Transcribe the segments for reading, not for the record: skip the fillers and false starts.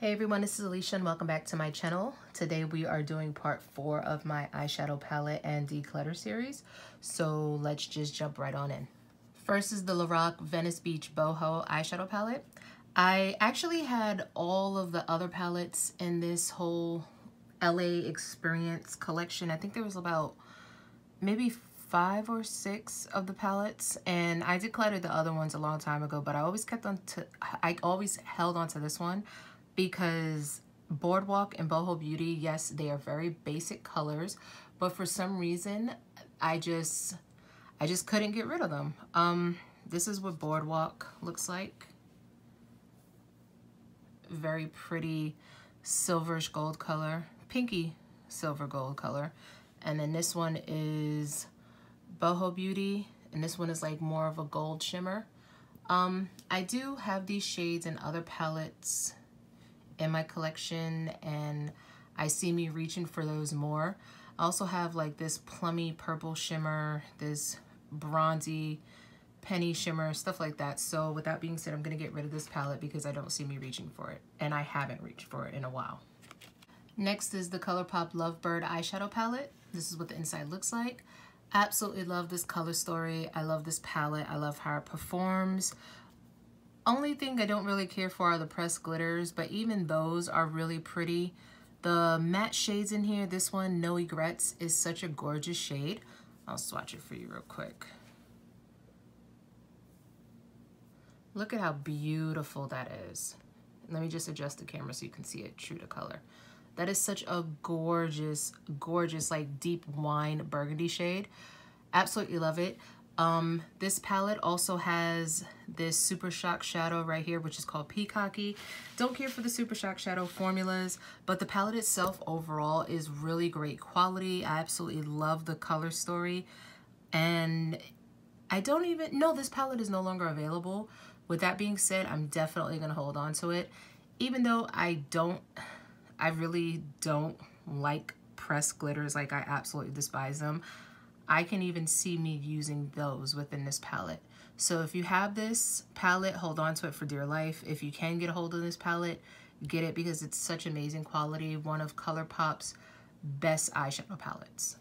Hey everyone, this is Alicia and welcome back to my channel. Today we are doing part 4 of my eyeshadow palette and declutter series. So let's just jump right on in. First is the Lorac Venice Beach Boho eyeshadow palette. I actually had all of the other palettes in this whole LA experience collection. I think there was about maybe 5 or 6 of the palettes, and I decluttered the other ones a long time ago, but I always held on to this one because Boardwalk and Boho Beauty, yes, they are very basic colors, but for some reason I just couldn't get rid of them. This is what Boardwalk looks like. Very pretty silverish gold color, pinky silver gold color. And then this one is Boho Beauty, and this one is like more of a gold shimmer. I do have these shades in other palettes in my collection, and I see me reaching for those more. I also have like this plummy purple shimmer, this bronzy penny shimmer, stuff like that. So with that being said, I'm gonna get rid of this palette because I don't see me reaching for it, and I haven't reached for it in a while. Next is the Colourpop Lovebird eyeshadow palette. This is what the inside looks like. Absolutely love this color story. I love this palette. I love how it performs. Only thing I don't really care for are the pressed glitters, but even those are really pretty. The matte shades in here, this one, No Regrets, is such a gorgeous shade. I'll swatch it for you real quick. Look at how beautiful that is. Let me just adjust the camera so you can see it true to color. That is such a gorgeous, gorgeous, like deep wine burgundy shade. Absolutely love it. This palette also has this Super Shock shadow right here, which is called Peacocky. Don't care for the Super Shock shadow formulas, but the palette itself overall is really great quality. I absolutely love the color story, and I don't even know this palette is no longer available. With that being said, I'm definitely gonna hold on to it, even though I really don't like pressed glitters. Like, I absolutely despise them. I can even see me using those within this palette. So if you have this palette, hold on to it for dear life. If you can get a hold of this palette, get it because it's such amazing quality. One of Colourpop's best eyeshadow palettes.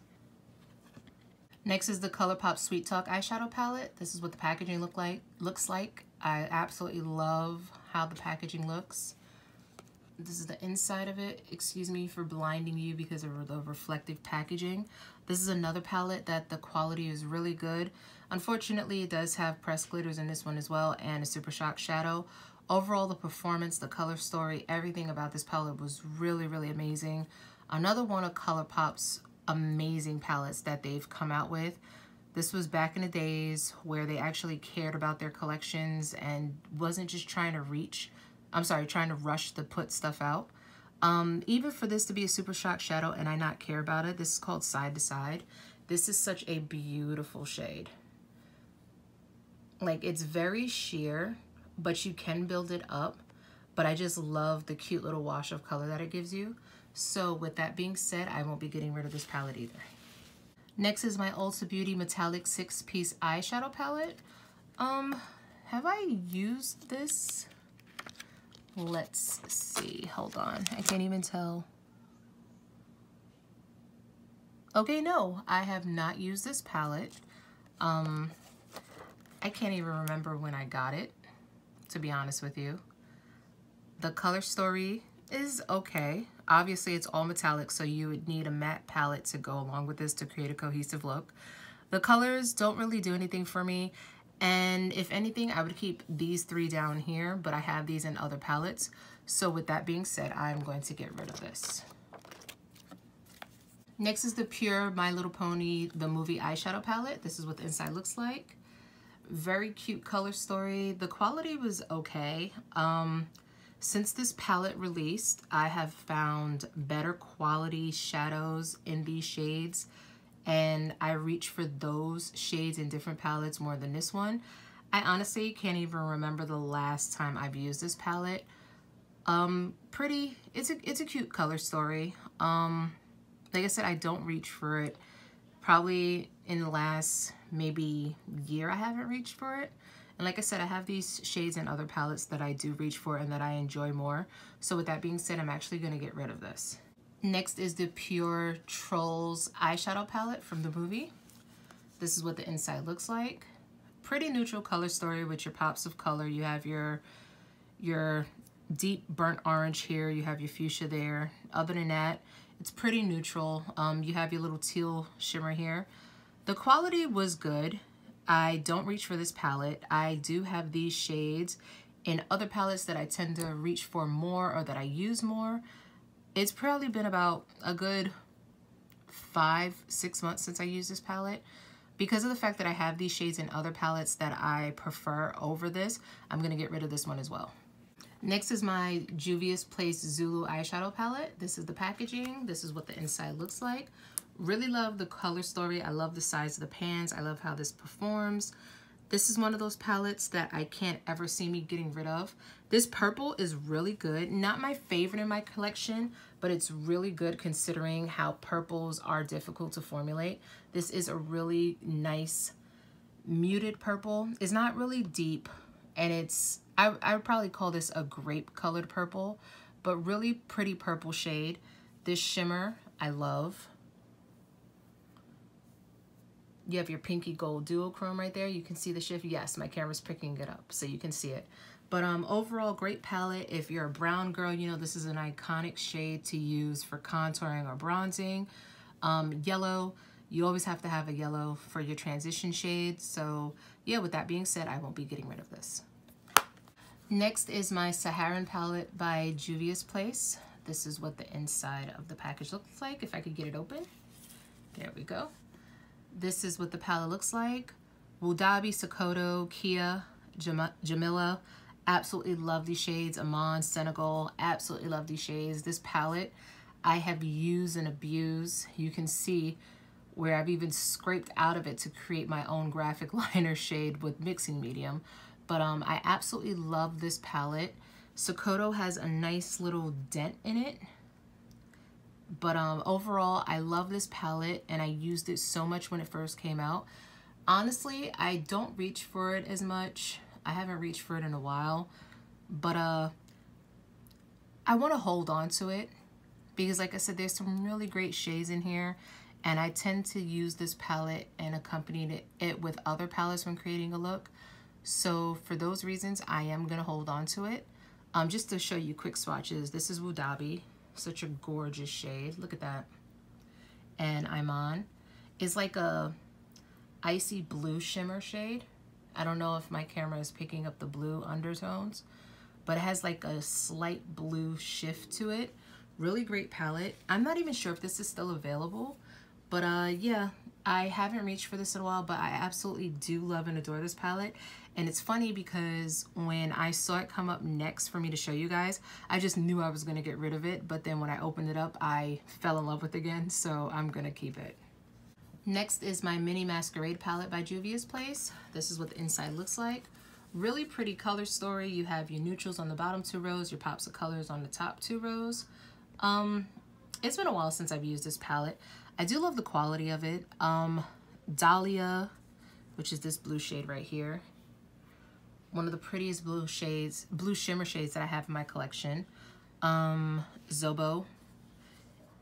Next is the Colourpop Sweet Talk eyeshadow palette. This is what the packaging looks like. I absolutely love how the packaging looks. This is the inside of it. Excuse me for blinding you because of the reflective packaging. This is another palette that the quality is really good. Unfortunately, it does have pressed glitters in this one as well, and a Super Shock shadow. Overall, the performance, the color story, everything about this palette was really, really amazing. Another one of Colourpop's amazing palettes that they've come out with. This was back in the days where they actually cared about their collections and wasn't just trying to rush to put stuff out. Even for this to be a Super Shock shadow and I not care about it, this is called Side to Side. This is such a beautiful shade. Like, it's very sheer, but you can build it up. But I just love the cute little wash of color that it gives you. So with that being said, I won't be getting rid of this palette either. Next is my Ulta Beauty Metallic 6-piece eyeshadow palette. Have I used this? Let's see, hold on, I can't even tell. Okay, no, I have not used this palette. I can't even remember when I got it, to be honest with you. The color story is okay. Obviously, it's all metallic, so you would need a matte palette to go along with this to create a cohesive look. The colors don't really do anything for me. And if anything, I would keep these 3 down here, but I have these in other palettes. So with that being said, I'm going to get rid of this. Next is the Pure My Little Pony The Movie eyeshadow palette. This is what the inside looks like. Very cute color story. The quality was okay. Since this palette released, I have found better quality shadows in these shades, and I reach for those shades in different palettes more than this one. I honestly can't even remember the last time I've used this palette. It's a cute color story. Like I said, I don't reach for it. Probably in the last maybe year I haven't reached for it. And like I said, I have these shades in other palettes that I do reach for and that I enjoy more. So with that being said, I'm actually going to get rid of this. Next is the Pure Trolls eyeshadow palette from the movie. This is what the inside looks like. Pretty neutral color story with your pops of color. You have your deep burnt orange here. You have your fuchsia there. Other than that, it's pretty neutral. You have your little teal shimmer here. The quality was good. I don't reach for this palette. I do have these shades in other palettes that I tend to reach for more or that I use more. It's probably been about a good 5-6 months since I used this palette. Because of the fact that I have these shades in other palettes that I prefer over this, I'm going to get rid of this one as well. Next is my Juvia's Place Zulu eyeshadow palette. This is the packaging. This is what the inside looks like. Really love the color story. I love the size of the pans. I love how this performs. This is one of those palettes that I can't ever see me getting rid of. This purple is really good. Not my favorite in my collection, but it's really good considering how purples are difficult to formulate. This is a really nice muted purple. It's not really deep, and it's, I would probably call this a grape colored purple, but really pretty purple shade. This shimmer, I love. You have your pinky gold duochrome right there. You can see the shift. Yes, my camera's picking it up, so you can see it. But overall, great palette. If you're a brown girl, you know this is an iconic shade to use for contouring or bronzing. Yellow, you always have to have a yellow for your transition shade. So yeah, with that being said, I won't be getting rid of this. Next is my Saharan Palette by Juvia's Place. This is what the inside of the package looks like. If I could get it open. There we go. This is what the palette looks like. Wudabi, Sokoto, Kia, Jamila. Absolutely love these shades. Amon, Senegal. Absolutely love these shades. This palette I have used and abused. You can see where I've even scraped out of it to create my own graphic liner shade with mixing medium. But I absolutely love this palette. Sokoto has a nice little dent in it. But overall, I love this palette, and I used it so much when it first came out. Honestly, I don't reach for it as much. I haven't reached for it in a while. But I want to hold on to it because, like I said, there's some really great shades in here. And I tend to use this palette and accompany it with other palettes when creating a look. So for those reasons, I am going to hold on to it. Just to show you quick swatches, this is Wudabi. Such a gorgeous shade. Look at that. And Iman is like a icy blue shimmer shade. I don't know if my camera is picking up the blue undertones, but it has like a slight blue shift to it. Really great palette. I'm not even sure if this is still available, but yeah, I haven't reached for this in a while, but I absolutely do love and adore this palette. And it's funny because when I saw it come up next for me to show you guys, I just knew I was going to get rid of it. But then when I opened it up, I fell in love with it again. So I'm going to keep it. Next is my mini Masquerade palette by Juvia's Place. This is what the inside looks like. Really pretty color story. You have your neutrals on the bottom 2 rows, your pops of colors on the top 2 rows. It's been a while since I've used this palette. I do love the quality of it. Dahlia, which is this blue shade right here. One of the prettiest blue shades, blue shimmer shades that I have in my collection. Zobo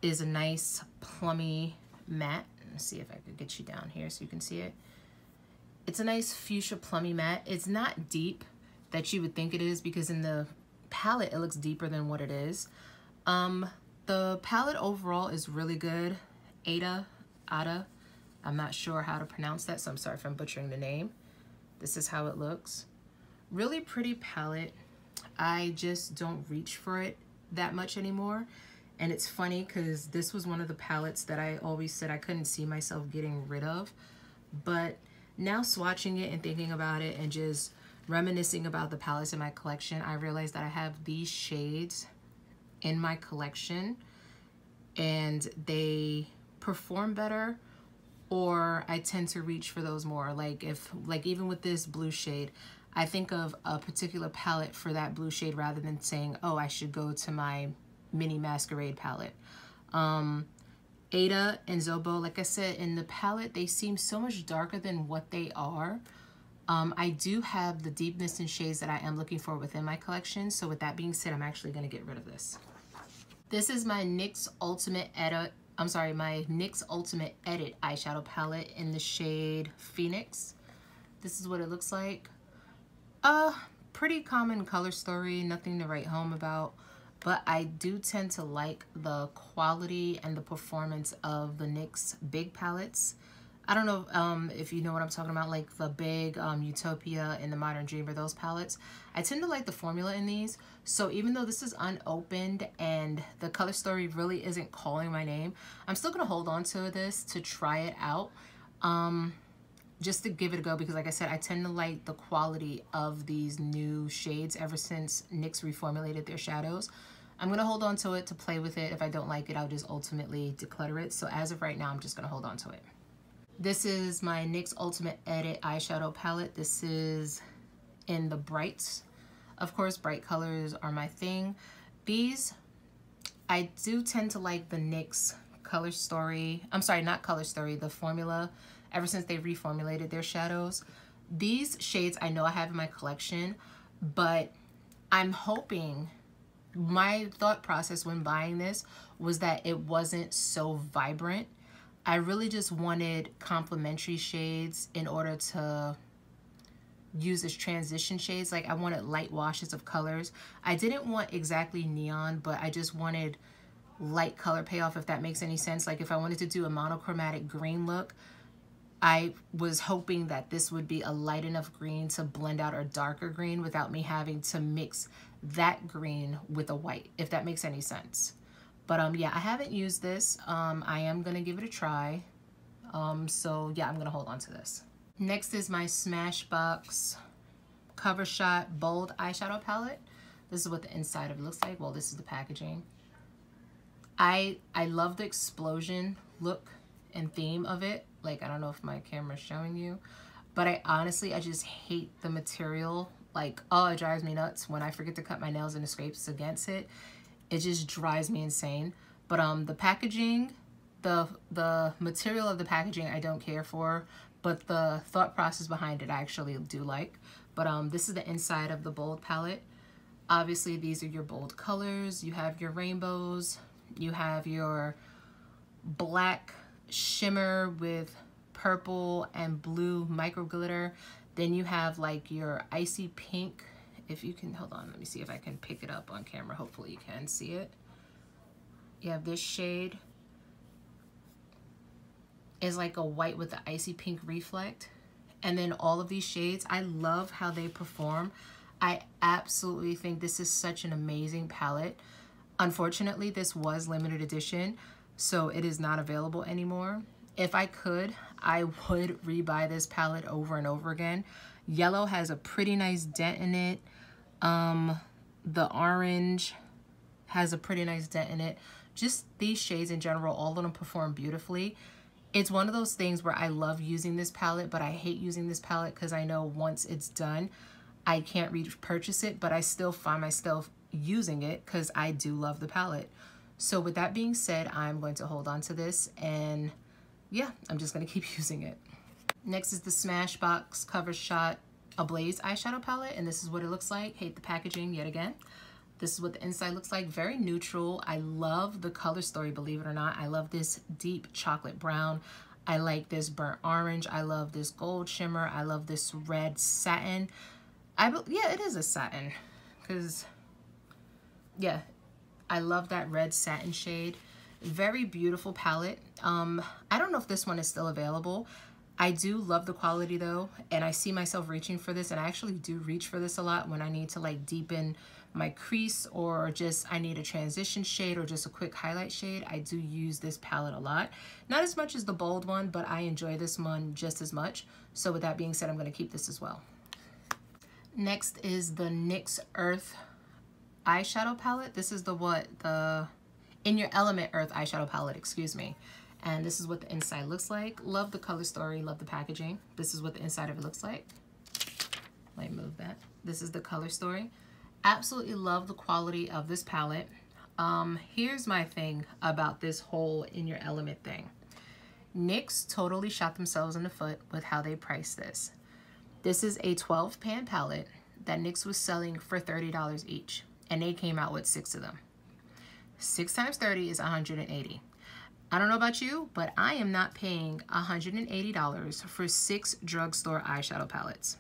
is a nice plummy matte. Let's see if I could get you down here so you can see it. It's a nice fuchsia plummy matte. It's not deep that you would think it is because in the palette it looks deeper than what it is. The palette overall is really good. Ada, I'm not sure how to pronounce that, so I'm sorry if I'm butchering the name. This is how it looks. Really pretty palette. I just don't reach for it that much anymore. And it's funny because this was one of the palettes that I always said I couldn't see myself getting rid of. But now swatching it and thinking about it and just reminiscing about the palettes in my collection, I realized that I have these shades in my collection and they perform better, or I tend to reach for those more. Like even with this blue shade, I think of a particular palette for that blue shade rather than saying, oh, I should go to my mini Masquerade palette. Ada and Zobo, like I said, in the palette, they seem so much darker than what they are. I do have the deepness and shades that I am looking for within my collection. So with that being said, I'm actually going to get rid of this. This is my NYX Ultimate Edit, my NYX Ultimate Edit eyeshadow palette in the shade Phoenix. This is what it looks like. Pretty common color story, nothing to write home about. But I do tend to like the quality and the performance of the NYX big palettes. I don't know if you know what I'm talking about, like the big Utopia and the Modern Dreamer, those palettes. I tend to like the formula in these. So even though this is unopened and the color story really isn't calling my name, I'm still going to hold on to this to try it out. Just to give it a go, because like I said, I tend to like the quality of these new shades ever since NYX reformulated their shadows. I'm going to hold on to it to play with it. If I don't like it, I'll just ultimately declutter it. So as of right now, I'm just going to hold on to it. This is my NYX Ultimate Edit eyeshadow palette. This is in the brights. Of course, bright colors are my thing. These, I do tend to like the NYX color story. I'm sorry, not color story, the formula. Ever since they reformulated their shadows. These shades I know I have in my collection, but I'm hoping, my thought process when buying this was that it wasn't so vibrant. I really just wanted complementary shades in order to use as transition shades. Like I wanted light washes of colors. I didn't want exactly neon, but I just wanted light color payoff, if that makes any sense. Like if I wanted to do a monochromatic green look, I was hoping that this would be a light enough green to blend out a darker green without me having to mix that green with a white, if that makes any sense. But yeah, I haven't used this. I am gonna give it a try. So yeah, I'm gonna hold on to this. Next is my Smashbox Covershot Bold Eyeshadow Palette. This is what the inside of it looks like. Well, this is the packaging. I love the explosion look and theme of it. Like, I don't know if my camera's showing you, but I just hate the material. Like, oh, it drives me nuts when I forget to cut my nails and it scrapes against it. It just drives me insane. But the packaging, the material of the packaging I don't care for, but the thought process behind it I actually do like. But this is the inside of the Bold palette. Obviously, these are your bold colors. You have your rainbows. You have your black shimmer with purple and blue micro glitter. Then you have like your icy pink. If you can, hold on, let me see if I can pick it up on camera. Hopefully you can see it. You have this shade. Is like a white with the icy pink reflect. And then all of these shades, I love how they perform. I absolutely think this is such an amazing palette. Unfortunately, this was limited edition, so it is not available anymore. If I could, I would rebuy this palette over and over again. Yellow has a pretty nice dent in it. The orange has a pretty nice dent in it. Just these shades in general, all of them perform beautifully. It's one of those things where I love using this palette, but I hate using this palette because I know once it's done, I can't repurchase it, but I still find myself using it because I do love the palette. So with that being said, I'm going to hold on to this, and yeah, I'm just going to keep using it. Next is the Smashbox Covershot Ablaze eyeshadow palette, and this is what it looks like. Hate the packaging yet again. This is what the inside looks like. Very neutral. I love the color story, believe it or not. I love this deep chocolate brown. I like this burnt orange. I love this gold shimmer. I love this red satin. Yeah, it is a satin, because yeah, I love that red satin shade. Very beautiful palette. I don't know if this one is still available. I do love the quality though, and I see myself reaching for this, and I actually do reach for this a lot when I need to like deepen my crease, or just I need a transition shade or just a quick highlight shade. I do use this palette a lot. Not as much as the bold one, but I enjoy this one just as much. So with that being said, I'm going to keep this as well. Next is the NYX Earth eyeshadow palette. This is the In Your Element Earth eyeshadow palette, excuse me. And this is what the inside looks like. Love the color story, love the packaging. This is what the inside of it looks like. Let me move that. This is the color story. Absolutely love the quality of this palette. Here's my thing about this whole In Your Element thing. NYX totally shot themselves in the foot with how they priced this. This is a 12 pan palette that NYX was selling for $30 each, and they came out with 6 of them. 6 times 30 is 180. I don't know about you, but I am not paying $180 for 6 drugstore eyeshadow palettes.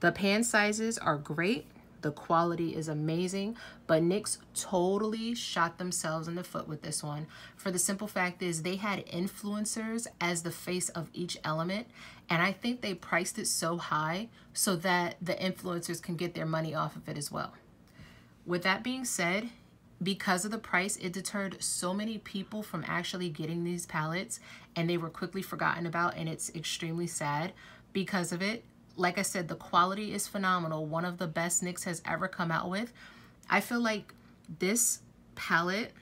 The pan sizes are great. The quality is amazing, but NYX totally shot themselves in the foot with this one. For the simple fact is they had influencers as the face of each element, and I think they priced it so high so that the influencers can get their money off of it as well. With that being said, because of the price, it deterred so many people from actually getting these palettes, and they were quickly forgotten about, and it's extremely sad because of it. Like I said, the quality is phenomenal. One of the best NYX has ever come out with. I feel like this palette,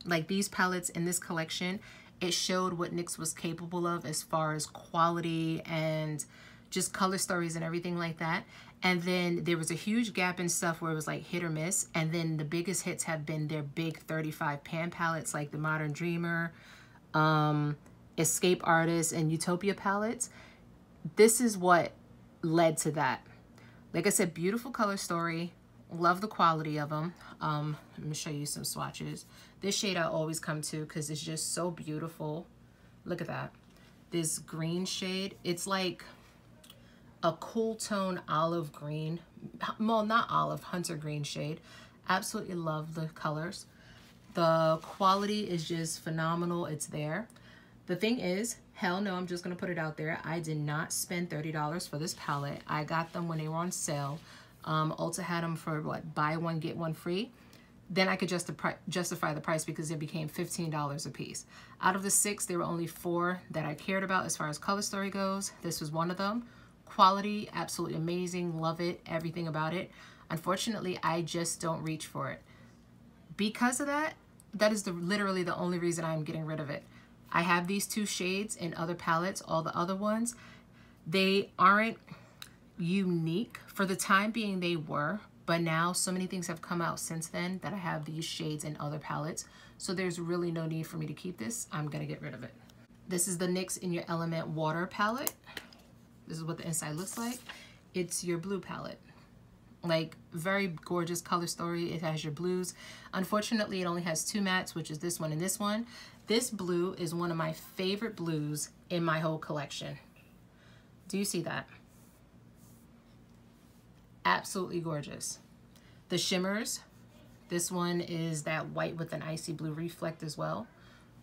like these palettes in this collection, it showed what NYX was capable of as far as quality and just color stories and everything like that. And then there was a huge gap in stuff where it was like hit or miss. And then the biggest hits have been their big 35 pan palettes like the Modern Dreamer, Escape Artist, and Utopia palettes. This is what led to that. Like I said, beautiful color story. Love the quality of them. Let me show you some swatches. This shade I always come to because it's just so beautiful. Look at that. This green shade. It's like a cool tone olive green. Well, not olive, hunter green shade. Absolutely love the colors. The quality is just phenomenal. It's there. The thing is, hell no, I'm just going to put it out there. I did not spend $30 for this palette. I got them when they were on sale. Ulta had them for what, buy one, get one free. Then I could justify the price because it became $15 a piece. Out of the 6, there were only 4 that I cared about as far as color story goes. This was one of them. Quality, absolutely amazing. Love it. Everything about it. Unfortunately, I just don't reach for it. Because of that, that is literally the only reason I'm getting rid of it. I have these 2 shades in other palettes. All the other ones, they aren't unique. For the time being, they were. But now so many things have come out since then that I have these shades in other palettes. So there's really no need for me to keep this. I'm going to get rid of it. This is the NYX In Your Element Water palette. This is what the inside looks like. It's your blue palette. Like, very gorgeous color story. It has your blues. Unfortunately, it only has 2 mattes, which is this one and this one. This blue is one of my favorite blues in my whole collection. Do you see that? Absolutely gorgeous. The shimmers, this one is that white with an icy blue reflect as well.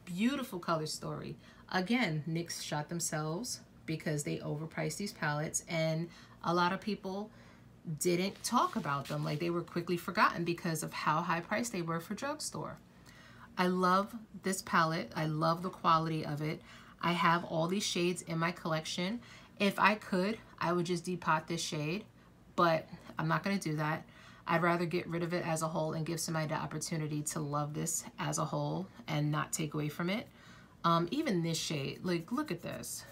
Beautiful color story. Again, NYX shot themselves because they overpriced these palettes, and a lot of people didn't talk about them. Like, they were quickly forgotten because of how high priced they were for drugstore. I love this palette. I love the quality of it. I have all these shades in my collection. If I could, I would just depot this shade, but I'm not going to do that. I'd rather get rid of it as a whole and give somebody the opportunity to love this as a whole and not take away from it. Even this shade, like, look at this.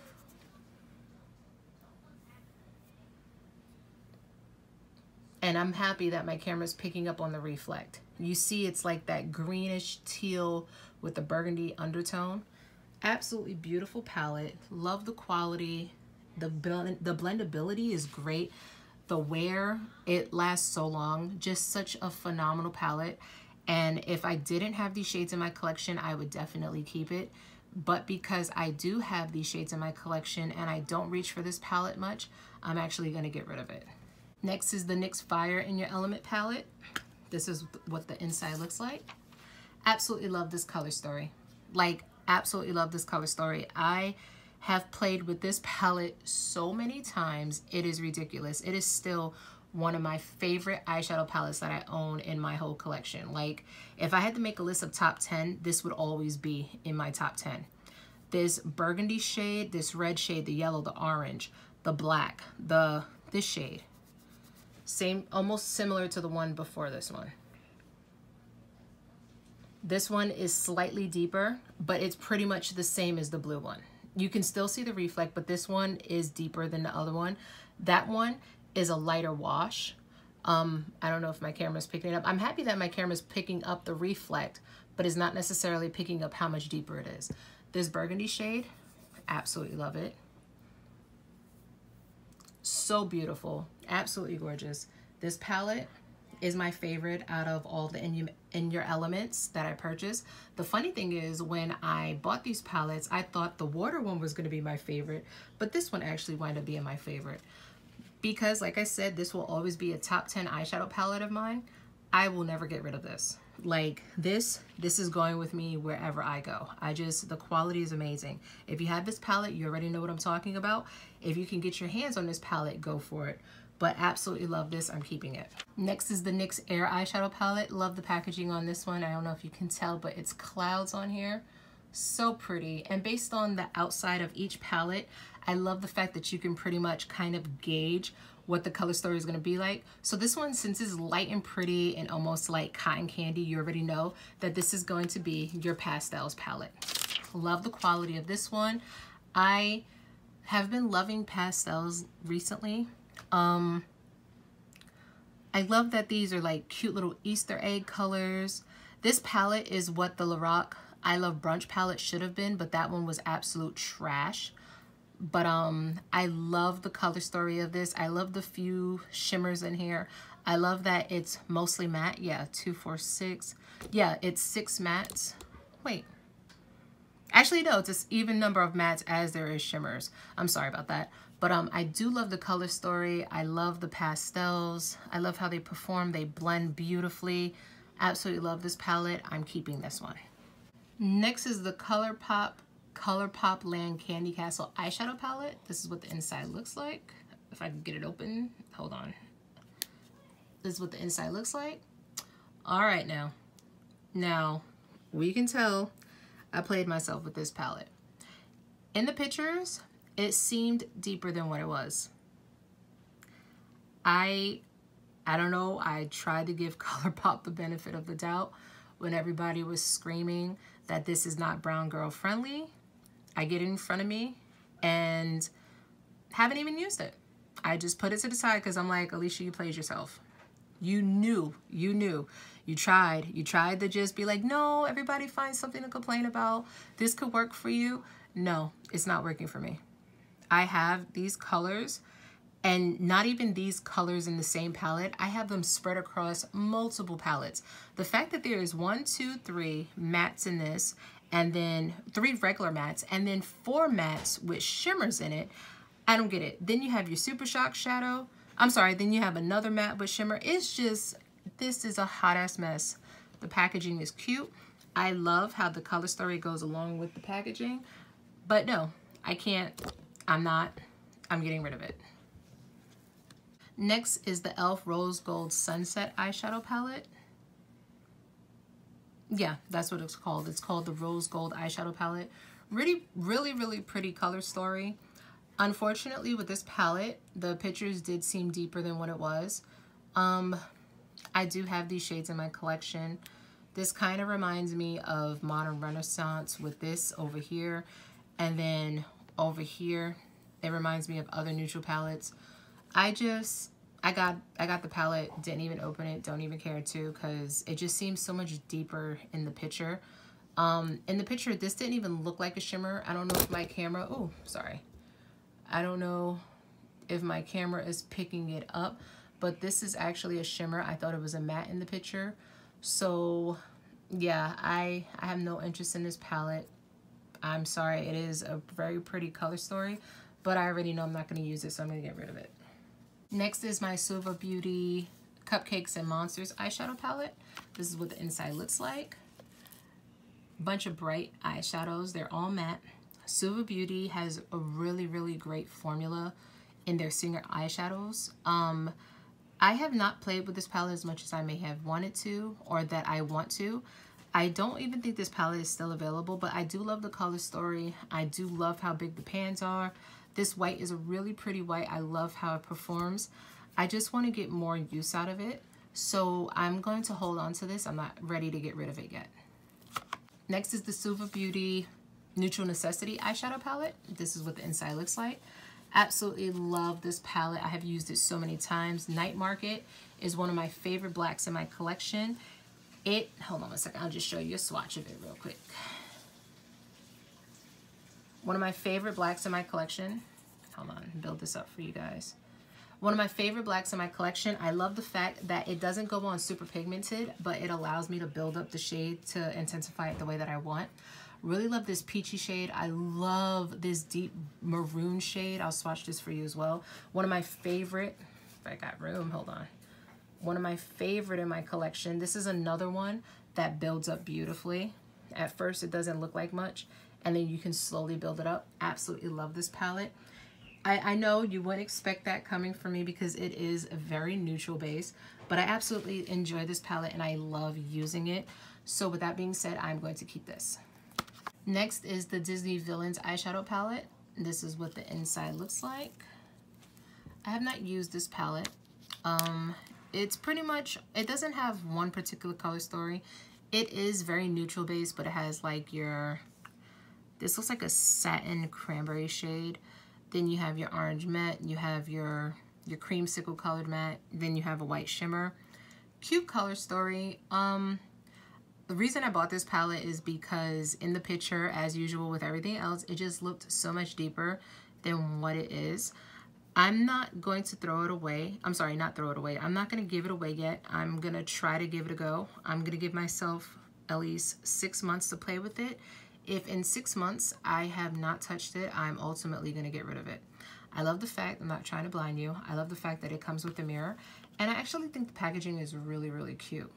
And I'm happy that my camera's picking up on the reflect. You see it's like that greenish teal with the burgundy undertone. Absolutely beautiful palette. Love the quality. The blendability is great. The wear, it lasts so long. Just such a phenomenal palette. And if I didn't have these shades in my collection, I would definitely keep it. But because I do have these shades in my collection and I don't reach for this palette much, I'm actually going to get rid of it. Next is the NYX Fire In Your Element palette. This is what the inside looks like. Absolutely love this color story. Like, absolutely love this color story. I have played with this palette so many times. It is ridiculous. It is still one of my favorite eyeshadow palettes that I own in my whole collection. Like, if I had to make a list of top 10, this would always be in my top 10. This burgundy shade, this red shade, the yellow, the orange, the black, this shade. Same, almost similar to the one before this one. This one is slightly deeper, but it's pretty much the same as the blue one. You can still see the reflect, but this one is deeper than the other one. That one is a lighter wash. I don't know if my camera's picking it up. I'm happy that my camera's picking up the reflect, but is not necessarily picking up how much deeper it is. This burgundy shade, absolutely love it. So beautiful, absolutely gorgeous. This palette is my favorite out of all the In Your Elements that I purchased. The funny thing is, when I bought these palettes, I thought the water one was going to be my favorite, but this one actually wound up being my favorite. Because like I said, this will always be a top 10 eyeshadow palette of mine. I will never get rid of this. Like this is going with me wherever I go. The quality is amazing. If you have this palette, you already know what I'm talking about. If you can get your hands on this palette, go for it. But absolutely love this. I'm keeping it. Next is the NYX Air Eyeshadow Palette. Love the packaging on this one. I don't know if you can tell, but it's clouds on here. So pretty. And based on the outside of each palette, I love the fact that you can pretty much kind of gauge what the color story is going to be like. So this one, since it's light and pretty and almost like cotton candy, you already know that this is going to be your Pastels palette. Love the quality of this one. I have been loving pastels recently. I love that these are like cute little Easter egg colors. This palette is what the Lorac I Love Brunch palette should have been, but that one was absolute trash. But I love the color story of this. I love the few shimmers in here. I love that it's mostly matte. Yeah, 2, 4, 6. Yeah, it's 6 mattes. Wait. Actually, no, it's an even number of mattes as there is shimmers. I'm sorry about that. But I do love the color story. I love the pastels. I love how they perform. They blend beautifully. Absolutely love this palette. I'm keeping this one. Next is the Colourpop Land Candy Castle Eyeshadow Palette. This is what the inside looks like. If I can get it open. Hold on. This is what the inside looks like. All right, now. Now, we can tell I played myself with this palette. In the pictures, it seemed deeper than what it was. I don't know, I tried to give Colourpop the benefit of the doubt when everybody was screaming that this is not brown girl friendly. I get it in front of me and haven't even used it. I just put it to the side because I'm like, Alicia, you played yourself. You knew. You tried to just be like, no, everybody finds something to complain about. This could work for you. No, it's not working for me. I have these colors, and not even these colors in the same palette. I have them spread across multiple palettes. The fact that there is 1, 2, 3 mattes in this, and then 3 regular mattes, and then 4 mattes with shimmers in it, I don't get it. Then you have your Super Shock shadow. I'm sorry, then you have another matte with shimmer. It's just, this is a hot ass mess. The packaging is cute. I love how the color story goes along with the packaging, but no, I can't. I'm getting rid of it. Next is the e.l.f. Rose Gold Sunset Eyeshadow Palette. Yeah, that's what it's called. It's called the Rose Gold Eyeshadow Palette. Really pretty color story. Unfortunately, with this palette, the pictures did seem deeper than what it was. I do have these shades in my collection. This kind of reminds me of Modern Renaissance with this over here, and then over here it reminds me of other neutral palettes. I got the palette, didn't even open it, don't even care to, because it just seems so much deeper in the picture. In the picture, this didn't even look like a shimmer. I don't know if my camera, oh, sorry. I don't know if my camera is picking it up, but this is actually a shimmer. I thought it was a matte in the picture. So yeah, I have no interest in this palette. I'm sorry, it is a very pretty color story, but I already know I'm not going to use it, so I'm going to get rid of it. Next is my Silver Beauty Cupcakes and Monsters eyeshadow palette. This is what the inside looks like. Bunch of bright eyeshadows. They're all matte. Silver Beauty has a really great formula in their Singer eyeshadows. I have not played with this palette as much as I may have wanted to, or that I want to. I don't even think this palette is still available, but I do love the color story. I do love how big the pans are. This white is a really pretty white. I love how it performs. I just want to get more use out of it, so I'm going to hold on to this. I'm not ready to get rid of it yet. Next is the Silver Beauty Neutral Necessity eyeshadow palette. This is what the inside looks like. Absolutely love this palette. I have used it so many times. Night Market is one of my favorite blacks in my collection. Hold on a second, I'll just show you a swatch of it real quick. One of my favorite blacks in my collection. Hold on, build this up for you guys. One of my favorite blacks in my collection. I love the fact that it doesn't go on super pigmented, but it allows me to build up the shade to intensify it the way that I want. Really love this peachy shade. I love this deep maroon shade. I'll swatch this for you as well. One of my favorite, if I got room, hold on. One of my favorite in my collection. This is another one that builds up beautifully. At first, it doesn't look like much, and then you can slowly build it up. Absolutely love this palette. I know you wouldn't expect that coming from me because it is a very neutral base, but I absolutely enjoy this palette and I love using it. So with that being said, I'm going to keep this. Next is the Disney Villains Eyeshadow Palette. This is what the inside looks like. I have not used this palette. It's pretty much, it doesn't have one particular color story. It is very neutral base, but it has like this looks like a satin cranberry shade. Then you have your orange matte, you have your creamsicle colored matte, then you have a white shimmer. Cute color story. The reason I bought this palette is because in the picture, as usual with everything else, it just looked so much deeper than what it is. I'm not going to throw it away. I'm sorry, not throw it away. I'm not going to give it away yet. I'm going to try to give it a go. I'm going to give myself at least 6 months to play with it. If in 6 months I have not touched it, I'm ultimately going to get rid of it. I love the fact, I'm not trying to blind you, I love the fact that it comes with a mirror. And I actually think the packaging is really, really cute.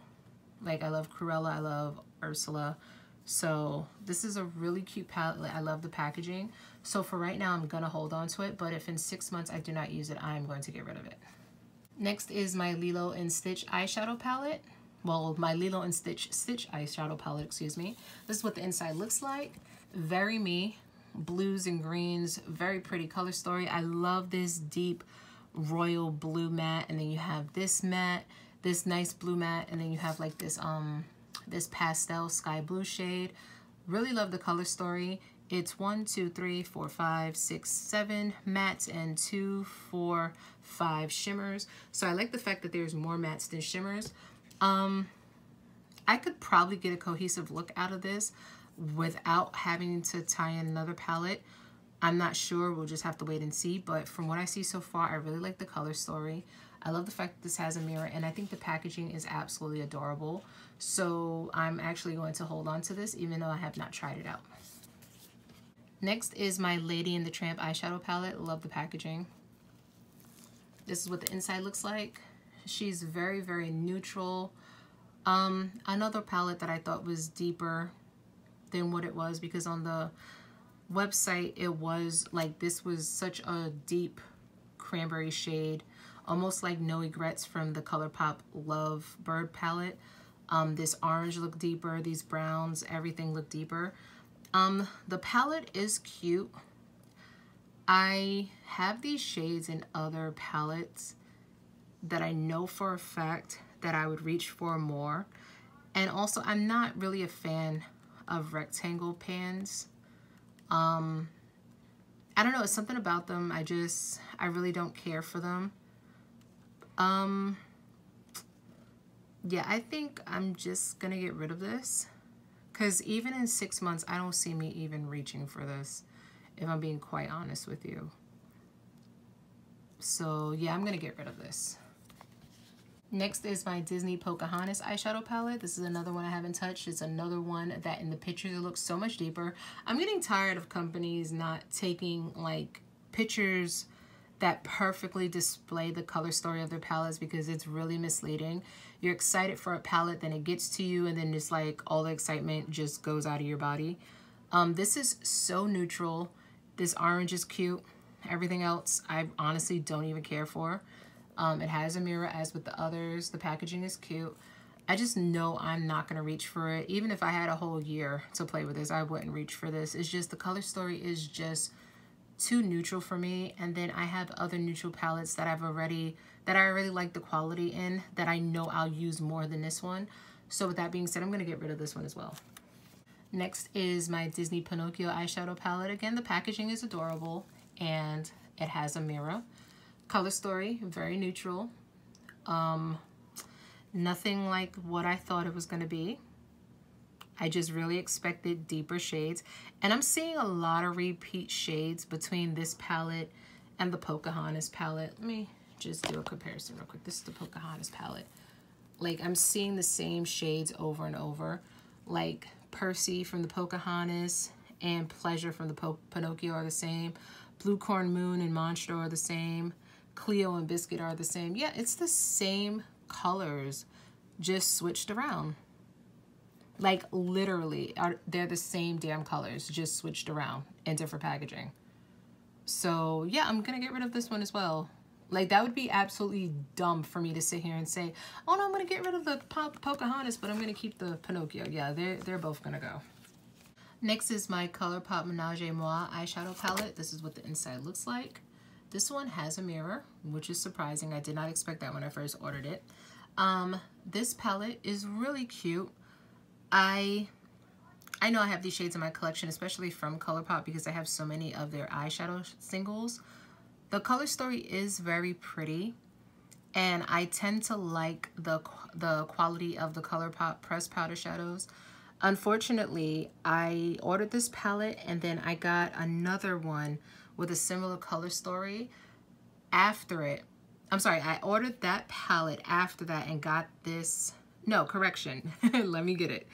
Like, I love Cruella, I love Ursula. So this is a really cute palette. I love the packaging. So for right now, I'm going to hold on to it. But if in 6 months I do not use it, I'm going to get rid of it. Next is my Lilo and Stitch eyeshadow palette. Well, my Lilo and Stitch eyeshadow palette, excuse me. This is what the inside looks like. Very me. Blues and greens. Very pretty color story. I love this deep royal blue matte. And then you have this matte, this nice blue matte. And then you have like this this pastel sky blue shade. Really love the color story. It's 1, 2, 3, 4, 5, 6, 7 mattes and 2, 4, 5 shimmers. So I like the fact that there's more mattes than shimmers. I could probably get a cohesive look out of this without having to tie in another palette. I'm not sure, we'll just have to wait and see, but from what I see so far, I really like the color story. I love the fact that this has a mirror, and I think the packaging is absolutely adorable. So I'm actually going to hold on to this even though I have not tried it out. Next is my Lady in the Tramp eyeshadow palette. Love the packaging. This is what the inside looks like. She's very, very neutral. Another palette that I thought was deeper than what it was, because on the website it was like, this was such a deep cranberry shade, almost like No Regrets from the Colourpop Lovebird palette. This orange looked deeper, these browns, everything looked deeper. The palette is cute. I have these shades in other palettes that I know for a fact that I would reach for more. And also, I'm not really a fan of rectangle pans. I don't know, it's something about them. I really don't care for them. Yeah, I think I'm just gonna get rid of this, because even in 6 months, I don't see me even reaching for this, if I'm being quite honest with you. So yeah, I'm gonna get rid of this. Next is my Disney Pocahontas eyeshadow palette. This is another one I haven't touched. It's another one that in the pictures it looks so much deeper. I'm getting tired of companies not taking like pictures that perfectly display the color story of their palettes, because it's really misleading. You're excited for a palette, then it gets to you, and then it's like all the excitement just goes out of your body. This is so neutral. This orange is cute. Everything else I honestly don't even care for. It has a mirror as with the others. The packaging is cute. I just know I'm not going to reach for it. Even if I had a whole year to play with this, I wouldn't reach for this. It's just the color story is just too neutral for me. And then I have other neutral palettes that I already like the quality in, that I know I'll use more than this one. So with that being said, I'm going to get rid of this one as well. Next is my Disney Pinocchio eyeshadow palette. Again, the packaging is adorable and it has a mirror. Color story, very neutral. Nothing like what I thought it was going to be. I just really expected deeper shades. And I'm seeing a lot of repeat shades between this palette and the Pocahontas palette. Let me swatches, do a comparison real quick. This is the Pocahontas palette. Like, I'm seeing the same shades over and over. Like, Percy from the Pocahontas and Pleasure from the Pinocchio are the same. Blue Corn Moon and Monstro are the same. Cleo and Biscuit are the same. Yeah, it's the same colors, just switched around. Like, literally, they're the same damn colors, just switched around in different packaging. So, yeah, I'm going to get rid of this one as well. Like, that would be absolutely dumb for me to sit here and say, oh, no, I'm going to get rid of the Pocahontas, but I'm going to keep the Pinocchio. Yeah, they're both going to go. Next is my Colourpop Menage a Moi eyeshadow palette. This is what the inside looks like. This one has a mirror, which is surprising. I did not expect that when I first ordered it. This palette is really cute. I know I have these shades in my collection, especially from Colourpop, because I have so many of their eyeshadow singles. The color story is very pretty, and I tend to like the quality of the Colourpop pressed powder shadows. Unfortunately, I ordered this palette and then I got another one with a similar color story after it. I'm sorry, I ordered that palette after that and got this. No, correction. Let me get it.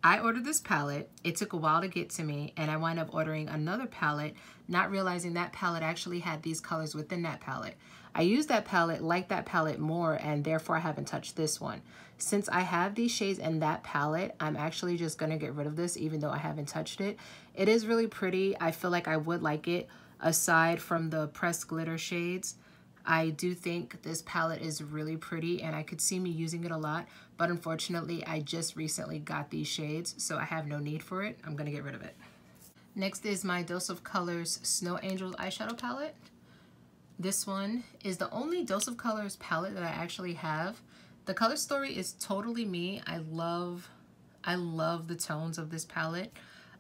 I ordered this palette. It took a while to get to me, and I wound up ordering another palette, not realizing that palette actually had these colors within that palette. I used that palette, liked that palette more, and therefore I haven't touched this one. Since I have these shades in that palette, I'm actually just going to get rid of this, even though I haven't touched it. It is really pretty. I feel like I would like it, aside from the pressed glitter shades. I do think this palette is really pretty, and I could see me using it a lot, but unfortunately I just recently got these shades, so I have no need for it. I'm gonna get rid of it. Next is my Dose of Colors Snow Angels eyeshadow palette. This one is the only Dose of Colors palette that I actually have. The color story is totally me. I love the tones of this palette.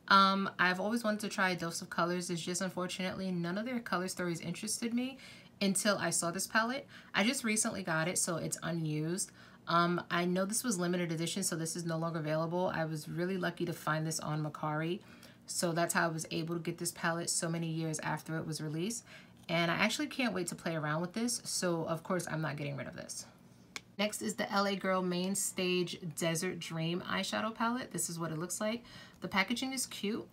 I've always wanted to try Dose of Colors. It's just unfortunately none of their color stories interested me until I saw this palette. I just recently got it, so it's unused. I know this was limited edition, so this is no longer available. I was really lucky to find this on Masquerade, so that's how I was able to get this palette so many years after it was released. And I actually can't wait to play around with this, so of course I'm not getting rid of this. Next is the LA Girl Main Stage Desert Dream eyeshadow palette. This is what it looks like. The packaging is cute.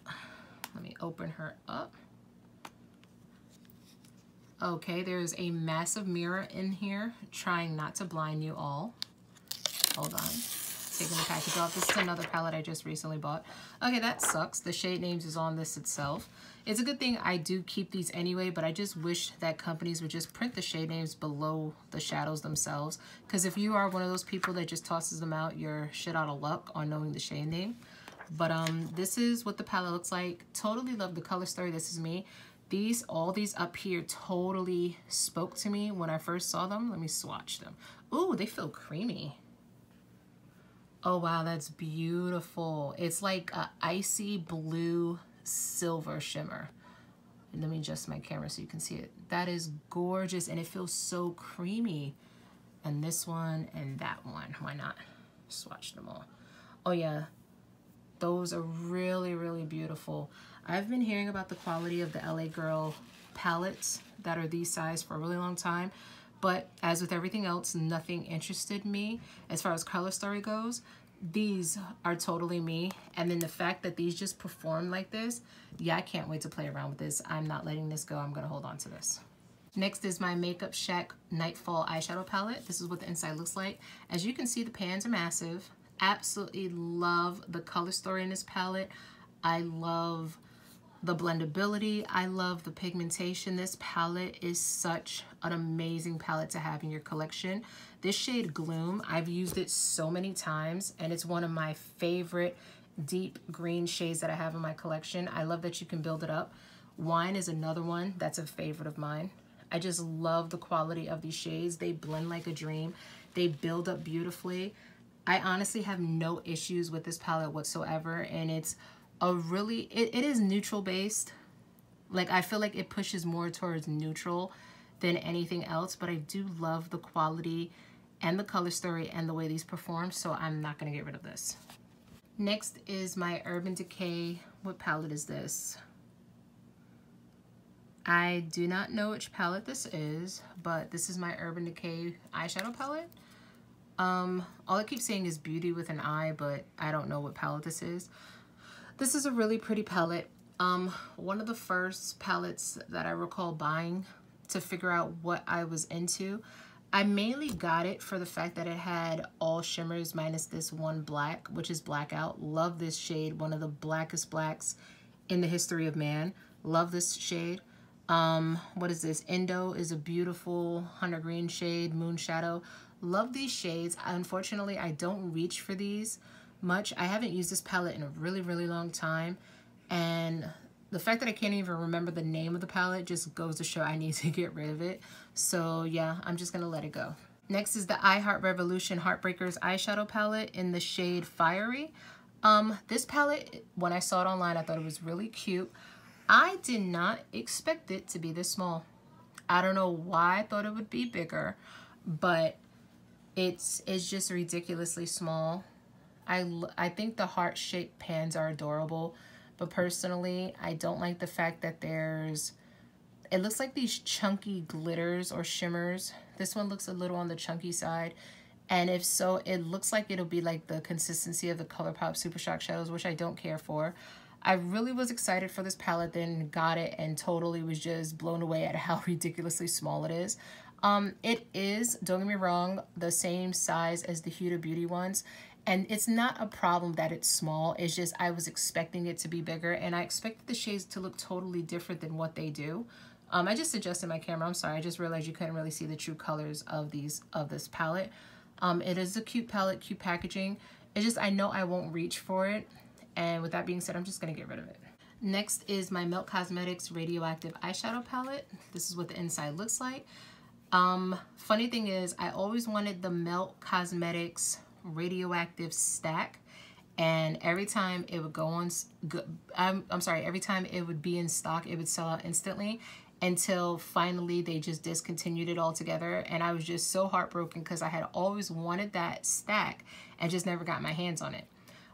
Let me open her up. Okay, there's a massive mirror in here, trying not to blind you all. Hold on, taking the package off. This is another palette I just recently bought. Okay, that sucks. The shade names is on this itself. It's a good thing I do keep these anyway, but I just wish that companies would just print the shade names below the shadows themselves, because if you are one of those people that just tosses them out, you're shit out of luck on knowing the shade name. But this is what the palette looks like. Totally love the color story. This is me. All these up here totally spoke to me when I first saw them. Let me swatch them. Ooh, they feel creamy. Oh wow, that's beautiful. It's like a icy blue silver shimmer. And let me adjust my camera so you can see it. That is gorgeous, and it feels so creamy. And this one and that one, why not? Swatch them all. Oh yeah, those are really, really beautiful. I've been hearing about the quality of the LA Girl palettes that are these size for a really long time, but as with everything else, nothing interested me as far as color story goes. These are totally me, and then the fact that these just perform like this, yeah, I can't wait to play around with this. I'm not letting this go. I'm gonna hold on to this. Next is my Makeup Shack Nightfall eyeshadow palette. This is what the inside looks like. As you can see, the pans are massive. Absolutely love the color story in this palette. I love the blendability. I love the pigmentation. This palette is such an amazing palette to have in your collection. This shade Gloom, I've used it so many times, and it's one of my favorite deep green shades that I have in my collection. I love that you can build it up. Wine is another one that's a favorite of mine. I just love the quality of these shades. They blend like a dream. They build up beautifully. I honestly have no issues with this palette whatsoever, and it's a really, it is neutral based. Like, I feel like it pushes more towards neutral than anything else, but I do love the quality and the color story and the way these perform, so I'm not gonna get rid of this. Next is my Urban Decay. What palette is this? I do not know which palette this is, but this is my Urban Decay eyeshadow palette. All it keeps saying is beauty with an I, but I don't know what palette this is. This is a really pretty palette. One of the first palettes that I recall buying to figure out what I was into. I mainly got it for the fact that it had all shimmers minus this one black, which is Blackout. Love this shade, one of the blackest blacks in the history of man. Love this shade. What is this? Indo is a beautiful hunter green shade, Moon Shadow. Love these shades. Unfortunately, I don't reach for these much. I haven't used this palette in a really, really long time. And the fact that I can't even remember the name of the palette just goes to show I need to get rid of it. So yeah, I'm just gonna let it go. Next is the I Heart Revolution Heartbreakers eyeshadow palette in the shade Fiery. This palette, when I saw it online, I thought it was really cute. I did not expect it to be this small. I don't know why I thought it would be bigger, but it's just ridiculously small. I think the heart-shaped pans are adorable, but personally, I don't like the fact that it looks like these chunky glitters or shimmers. This one looks a little on the chunky side, and if so, it looks like it'll be like the consistency of the Colourpop Super Shock shadows, which I don't care for. I really was excited for this palette, then got it and totally was just blown away at how ridiculously small it is. It is, don't get me wrong, the same size as the Huda Beauty ones, and it's not a problem that it's small. It's just I was expecting it to be bigger, and I expected the shades to look totally different than what they do. I just adjusted my camera. I'm sorry. I just realized you couldn't really see the true colors of this palette. It is a cute palette, cute packaging. It's just I know I won't reach for it. And with that being said, I'm just going to get rid of it. Next is my Melt Cosmetics Radioactive Eyeshadow Palette. This is what the inside looks like. Funny thing is, I always wanted the Melt Cosmetics Radioactive stack. And every time it would go on, every time it would be in stock, it would sell out instantly until finally they just discontinued it altogether. And I was just so heartbroken because I had always wanted that stack and just never got my hands on it.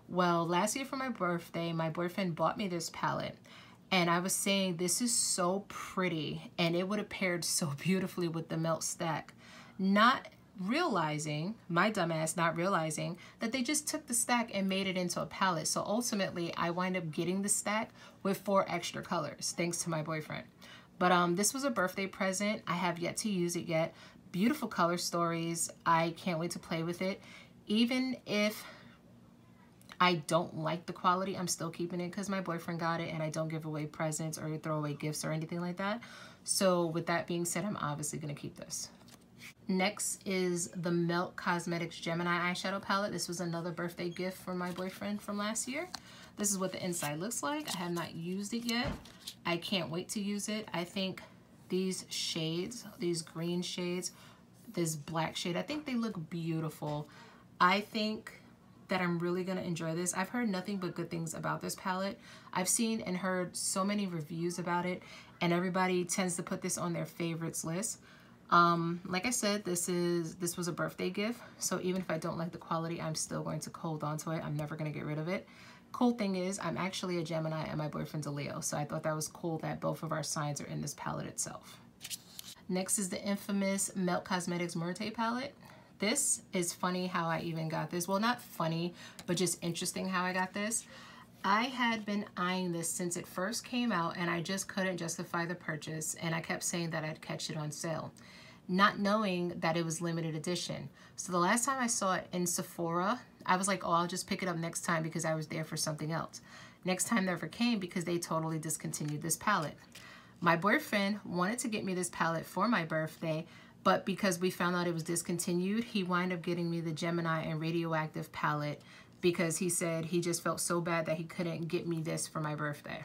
Well, last year for my birthday, my boyfriend bought me this palette, and I was saying this is so pretty and it would have paired so beautifully with the Melt stack, not realizing, my dumbass not realizing, that they just took the stack and made it into a palette. So ultimately, I wind up getting the stack with 4 extra colors, thanks to my boyfriend. But this was a birthday present. I have yet to use it yet. Beautiful color stories. I can't wait to play with it. Even if I don't like the quality, I'm still keeping it because my boyfriend got it, and I don't give away presents or throw away gifts or anything like that. So with that being said, I'm obviously going to keep this. Next is the Melt Cosmetics Gemini eyeshadow palette. This was another birthday gift from my boyfriend from last year. This is what the inside looks like. I have not used it yet. I can't wait to use it. I think these shades, these green shades, this black shade, I think they look beautiful. I think that I'm really going to enjoy this. I've heard nothing but good things about this palette. I've seen and heard so many reviews about it, and everybody tends to put this on their favorites list. Like I said, this was a birthday gift, so even if I don't like the quality, I'm still going to hold on to it. I'm never going to get rid of it. Cool thing is, I'm actually a Gemini and my boyfriend's a Leo, so I thought that was cool that both of our signs are in this palette itself. Next is the infamous Melt Cosmetics Merte palette. This is funny how I even got this. Well, not funny, but just interesting how I got this. I had been eyeing this since it first came out, and I just couldn't justify the purchase, and I kept saying that I'd catch it on sale, not knowing that it was limited edition. So the last time I saw it in Sephora, I was like, oh, I'll just pick it up next time because I was there for something else. Next time never came because they totally discontinued this palette. My boyfriend wanted to get me this palette for my birthday, but because we found out it was discontinued, he wound up getting me the Gemini and Radioactive palette because he said he just felt so bad that he couldn't get me this for my birthday.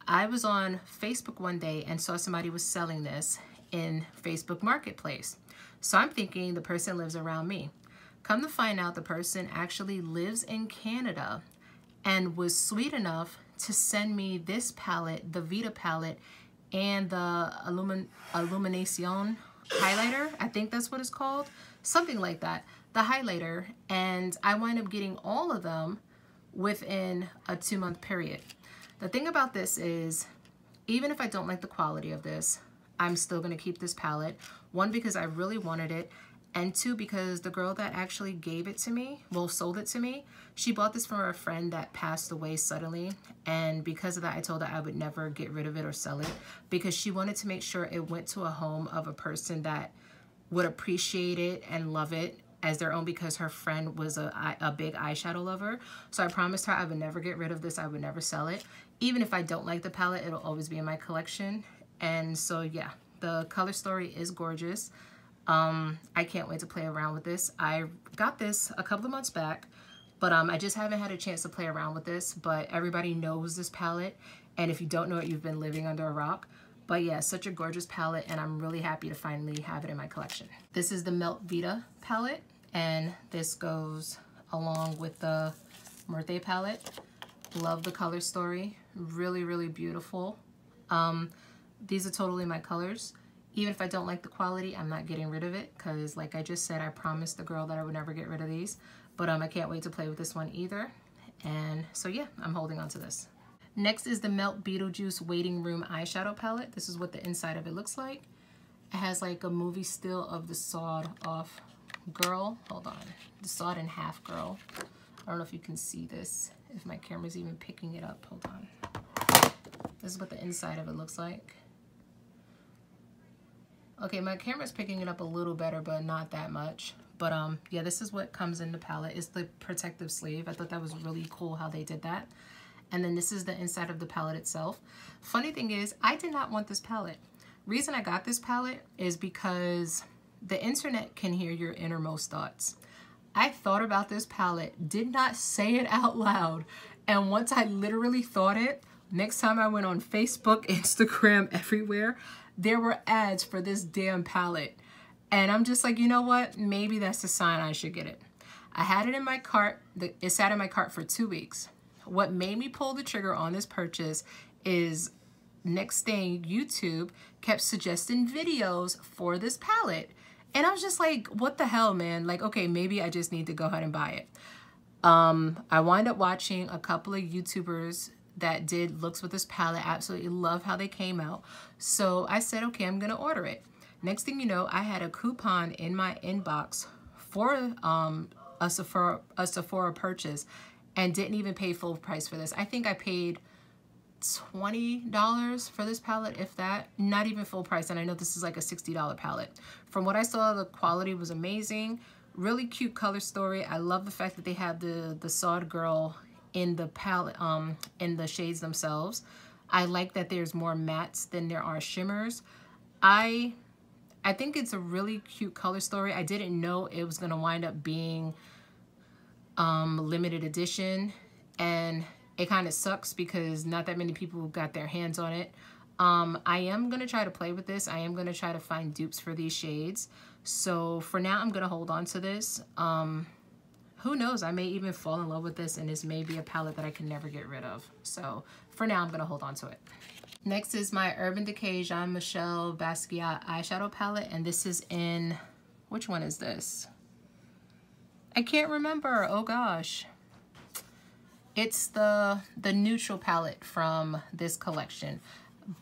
I was on Facebook one day and saw somebody was selling this in Facebook Marketplace. So I'm thinking the person lives around me. Come to find out, the person actually lives in Canada and was sweet enough to send me this palette, the Vita palette, and the Illumination highlighter. I think that's what it's called. Something like that. The highlighter. And I wind up getting all of them within a 2-month period. The thing about this is even if I don't like the quality of this, I'm still gonna keep this palette. One, because I really wanted it, and two, because the girl that actually gave it to me, well, sold it to me, she bought this from a friend that passed away suddenly, and because of that, I told her I would never get rid of it or sell it, because she wanted to make sure it went to a home of a person that would appreciate it and love it as their own, because her friend was a big eyeshadow lover. So I promised her I would never get rid of this, I would never sell it. Even if I don't like the palette, it'll always be in my collection. And so yeah, the color story is gorgeous. I can't wait to play around with this. I got this a couple of months back, but I just haven't had a chance to play around with this, but everybody knows this palette, and if you don't know it, you've been living under a rock. But yeah, such a gorgeous palette, and I'm really happy to finally have it in my collection. This is the Melt Vita palette, and this goes along with the Merte palette. Love the color story. Really, really beautiful. These are totally my colors. Even if I don't like the quality, I'm not getting rid of it, because like I just said, I promised the girl that I would never get rid of these. But I can't wait to play with this one either. And so yeah, I'm holding on to this. Next is the Melt Beetlejuice Waiting Room Eyeshadow Palette. This is what the inside of it looks like. It has like a movie still of the sawed off girl. Hold on. The sawed in half girl. I don't know if you can see this, if my camera's even picking it up. Hold on. This is what the inside of it looks like. Okay, my camera's picking it up a little better, but not that much. But yeah, this is what comes in the palette. It's the protective sleeve. I thought that was really cool how they did that. And then this is the inside of the palette itself. Funny thing is, I did not want this palette. Reason I got this palette is because the internet can hear your innermost thoughts. I thought about this palette, did not say it out loud. And once I literally thought it, next time I went on Facebook, Instagram, everywhere, there were ads for this damn palette. And I'm just like, you know what? Maybe that's a sign I should get it. I had it in my cart. It sat in my cart for 2 weeks. What made me pull the trigger on this purchase is next thing, YouTube kept suggesting videos for this palette. And I was just like, what the hell, man? Like, okay, maybe I just need to go ahead and buy it. I wind up watching a couple of YouTubers that did looks with this palette. Absolutely love how they came out. So I said, okay, I'm gonna order it. Next thing you know, I had a coupon in my inbox for a Sephora purchase, and didn't even pay full price for this. I think I paid $20 for this palette, if that. Not even full price, and I know this is like a $60 palette. From what I saw, the quality was amazing. Really cute color story. I love the fact that they have the sawed girl in the palette, in the shades themselves. I like that there's more mattes than there are shimmers. I think it's a really cute color story. I didn't know it was gonna wind up being limited edition, and it kind of sucks because not that many people got their hands on it. I am gonna try to play with this. I am gonna try to find dupes for these shades. So for now, I'm gonna hold on to this. Who knows? I may even fall in love with this, and this may be a palette that I can never get rid of. So for now, I'm gonna hold on to it. Next is my Urban Decay Jean-Michel Basquiat eyeshadow palette, and this is in, which one is this? I can't remember. Oh gosh. It's the neutral palette from this collection.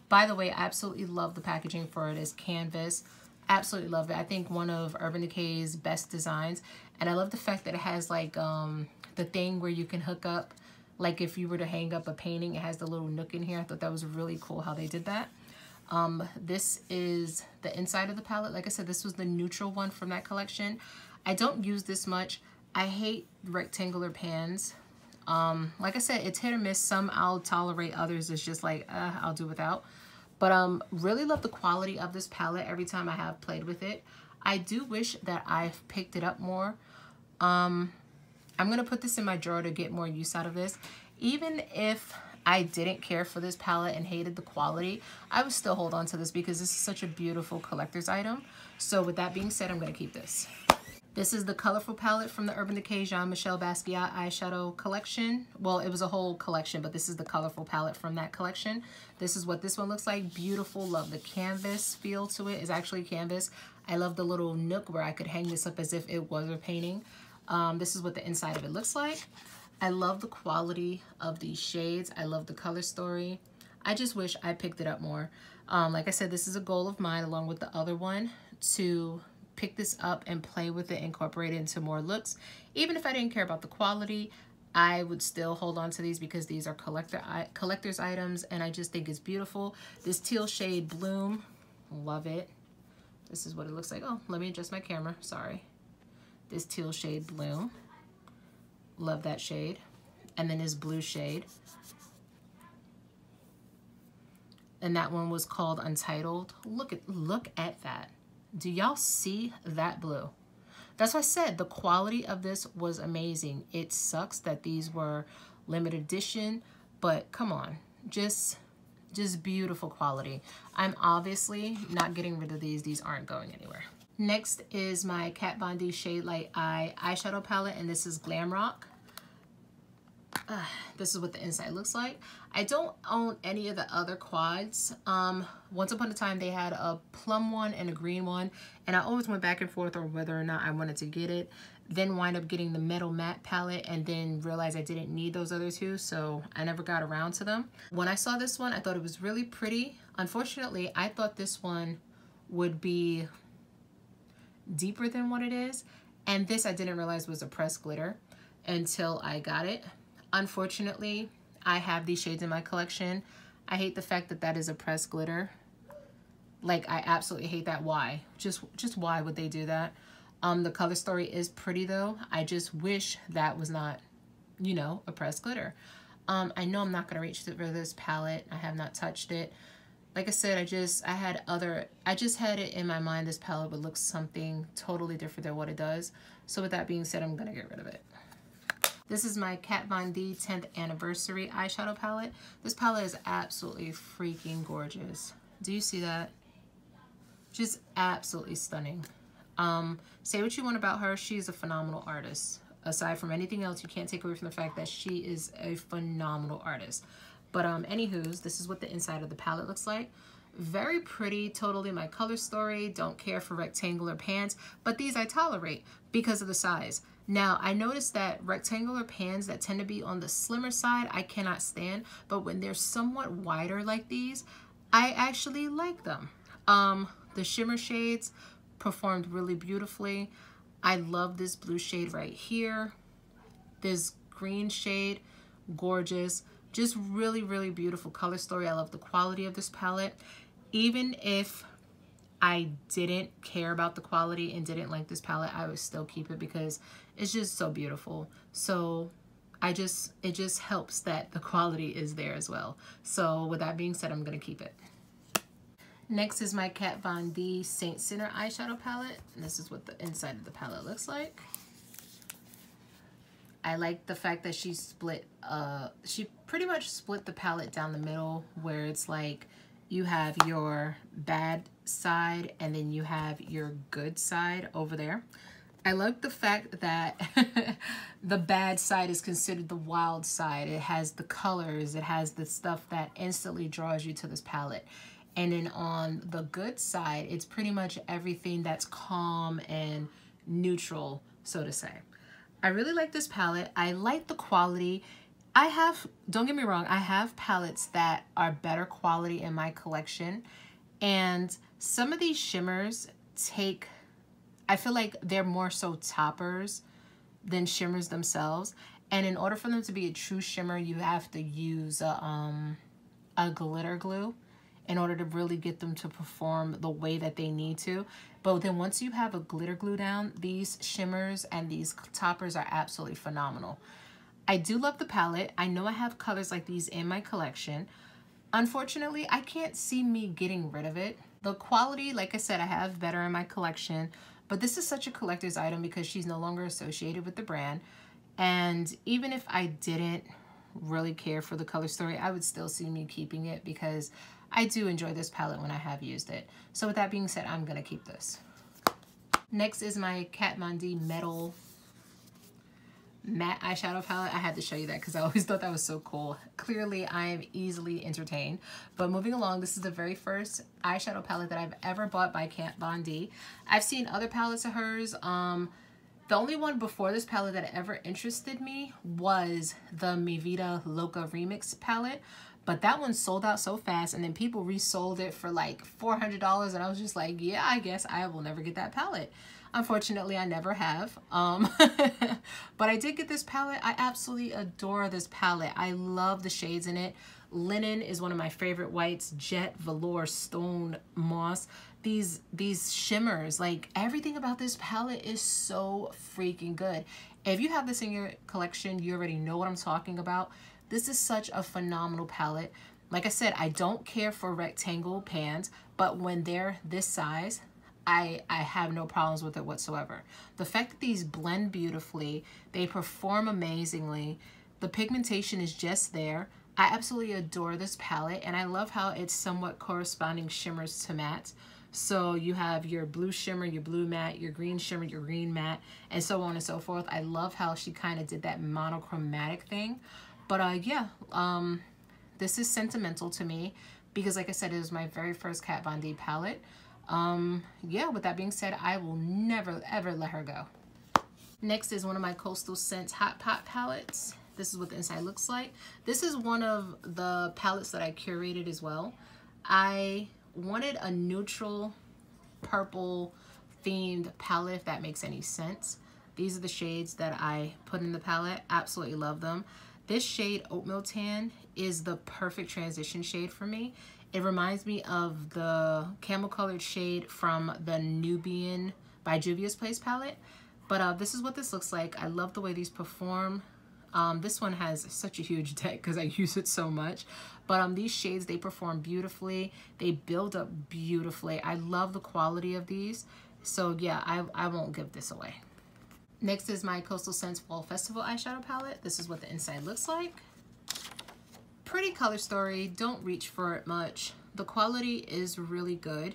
By the way, I absolutely love the packaging for it. It's canvas. Absolutely love it. I think one of Urban Decay's best designs. And I love the fact that it has like the thing where you can hook up, like if you were to hang up a painting, it has the little nook in here. I thought that was really cool how they did that. This is the inside of the palette. Like I said, this was the neutral one from that collection. I don't use this much. I hate rectangular pans. Like I said, it's hit or miss. Some I'll tolerate, others it's just like, I'll do without. But really love the quality of this palette every time I have played with it. I do wish that I've picked it up more. I'm gonna put this in my drawer to get more use out of this. Even if I didn't care for this palette and hated the quality, I would still hold on to this because this is such a beautiful collector's item. So with that being said, I'm gonna keep this. This is the colorful palette from the Urban Decay Jean-Michel Basquiat eyeshadow collection. Well, it was a whole collection, but this is the colorful palette from that collection. This is what this one looks like. Beautiful. Love the canvas feel to it. It's actually canvas. I love the little nook where I could hang this up as if it was a painting. This is what the inside of it looks like. I love the quality of these shades. I love the color story. I just wish I picked it up more. Like I said, this is a goal of mine along with the other one to pick this up and play with it, incorporate it into more looks. Even if I didn't care about the quality, I would still hold on to these because these are collector's items, and I just think it's beautiful. This teal shade Bloom, love it. This is what it looks like. Oh, let me adjust my camera, sorry. This teal shade Bloom, love that shade. And then this blue shade. And that one was called Untitled. Look at that. Do y'all see that blue? That's why I said the quality of this was amazing. It sucks that these were limited edition, but come on, just beautiful quality. I'm obviously not getting rid of these. These aren't going anywhere. Next is my Kat Von D Shade Light Eye Eyeshadow Palette, and this is Glam Rock. This is what the inside looks like. I don't own any of the other quads. Once upon a time they had a plum one and a green one, and I always went back and forth on whether or not I wanted to get it. Then wind up getting the Metal Matte palette and then realized I didn't need those other two, so I never got around to them. When I saw this one, I thought it was really pretty. Unfortunately, I thought this one would be deeper than what it is, and this I didn't realize was a pressed glitter until I got it. Unfortunately, I have these shades in my collection. I hate the fact that that is a pressed glitter. Like, I absolutely hate that. Why? Just why would they do that? The color story is pretty though. I just wish that was not, you know, a pressed glitter. I know I'm not gonna reach for this palette. I have not touched it. Like I said, I just had it in my mind this palette would look something totally different than what it does. So with that being said, I'm gonna get rid of it. This is my Kat Von D 10th Anniversary Eyeshadow Palette. This palette is absolutely freaking gorgeous. Do you see that? Just absolutely stunning. Say what you want about her, she's a phenomenal artist. Aside from anything else, you can't take away from the fact that she is a phenomenal artist. But anywho's, this is what the inside of the palette looks like. Very pretty, totally my color story. Don't care for rectangular pans, but these I tolerate because of the size. Now, I noticed that rectangular pans that tend to be on the slimmer side, I cannot stand, but when they're somewhat wider like these, I actually like them. The shimmer shades performed really beautifully. I love this blue shade right here. This green shade, gorgeous. Just really, really beautiful color story. I love the quality of this palette. Even if I didn't care about the quality and didn't like this palette, I would still keep it because it's just so beautiful. So it just helps that the quality is there as well. So with that being said, I'm gonna keep it. Next is my Kat Von D Saint Sinner Eyeshadow Palette. And this is what the inside of the palette looks like. I like the fact that she pretty much split the palette down the middle, where it's like you have your bad side and then you have your good side over there. I like the fact that the bad side is considered the wild side. It has the colors, it has the stuff that instantly draws you to this palette. And then on the good side, it's pretty much everything that's calm and neutral, so to say. I really like this palette. I like the quality. Don't get me wrong, I have palettes that are better quality in my collection. And some of these shimmers I feel like they're more so toppers than shimmers themselves. And in order for them to be a true shimmer, you have to use a glitter glue in order to really get them to perform the way that they need to. But then once you have a glitter glue down, these shimmers and these toppers are absolutely phenomenal. I do love the palette. I know I have colors like these in my collection. Unfortunately, I can't see me getting rid of it. The quality, like I said, I have better in my collection, but this is such a collector's item because she's no longer associated with the brand. And even if I didn't really care for the color story, I would still see me keeping it because I do enjoy this palette when I have used it. So with that being said, I'm gonna keep this. Next is my Kat Von D Metal Matte Eyeshadow Palette. I had to show you that because I always thought that was so cool. Clearly, I am easily entertained. But moving along, this is the very first eyeshadow palette that I've ever bought by Kat Von D. I've seen other palettes of hers. The only one before this palette that ever interested me was the Mi Vida Loca Remix palette, but that one sold out so fast, and then people resold it for like $400, and I was just like, yeah, I guess I will never get that palette. Unfortunately, I never have. But I did get this palette. I absolutely adore this palette. I love the shades in it. Linen is one of my favorite whites. Jet, Velour, Stone, Moss. These shimmers, like everything about this palette is so freaking good. If you have this in your collection, you already know what I'm talking about. This is such a phenomenal palette. Like I said, I don't care for rectangle pans, but when they're this size, I have no problems with it whatsoever. The fact that these blend beautifully, they perform amazingly, the pigmentation is just there. I absolutely adore this palette, and I love how it's somewhat corresponding shimmers to mattes. So you have your blue shimmer, your blue matte, your green shimmer, your green matte, and so on and so forth. I love how she kind of did that monochromatic thing. But yeah, this is sentimental to me because, like I said, it was my very first Kat Von D palette. Yeah, with that being said, I will never ever let her go. Next is one of my Coastal Scents Hot Pot palettes. This is what the inside looks like. This is one of the palettes that I curated as well. I wanted a neutral purple themed palette, if that makes any sense. These are the shades that I put in the palette. Absolutely love them. This shade, Oatmeal Tan, is the perfect transition shade for me. It reminds me of the camel colored shade from the Nubian by Juvia's Place palette. But this is what this looks like. I love the way these perform. This one has such a huge deck because I use it so much. But these shades, they perform beautifully. They build up beautifully. I love the quality of these. So yeah, I won't give this away. Next is my Coastal Scents Fall Festival eyeshadow palette. This is what the inside looks like. Pretty color story. Don't reach for it much. The quality is really good.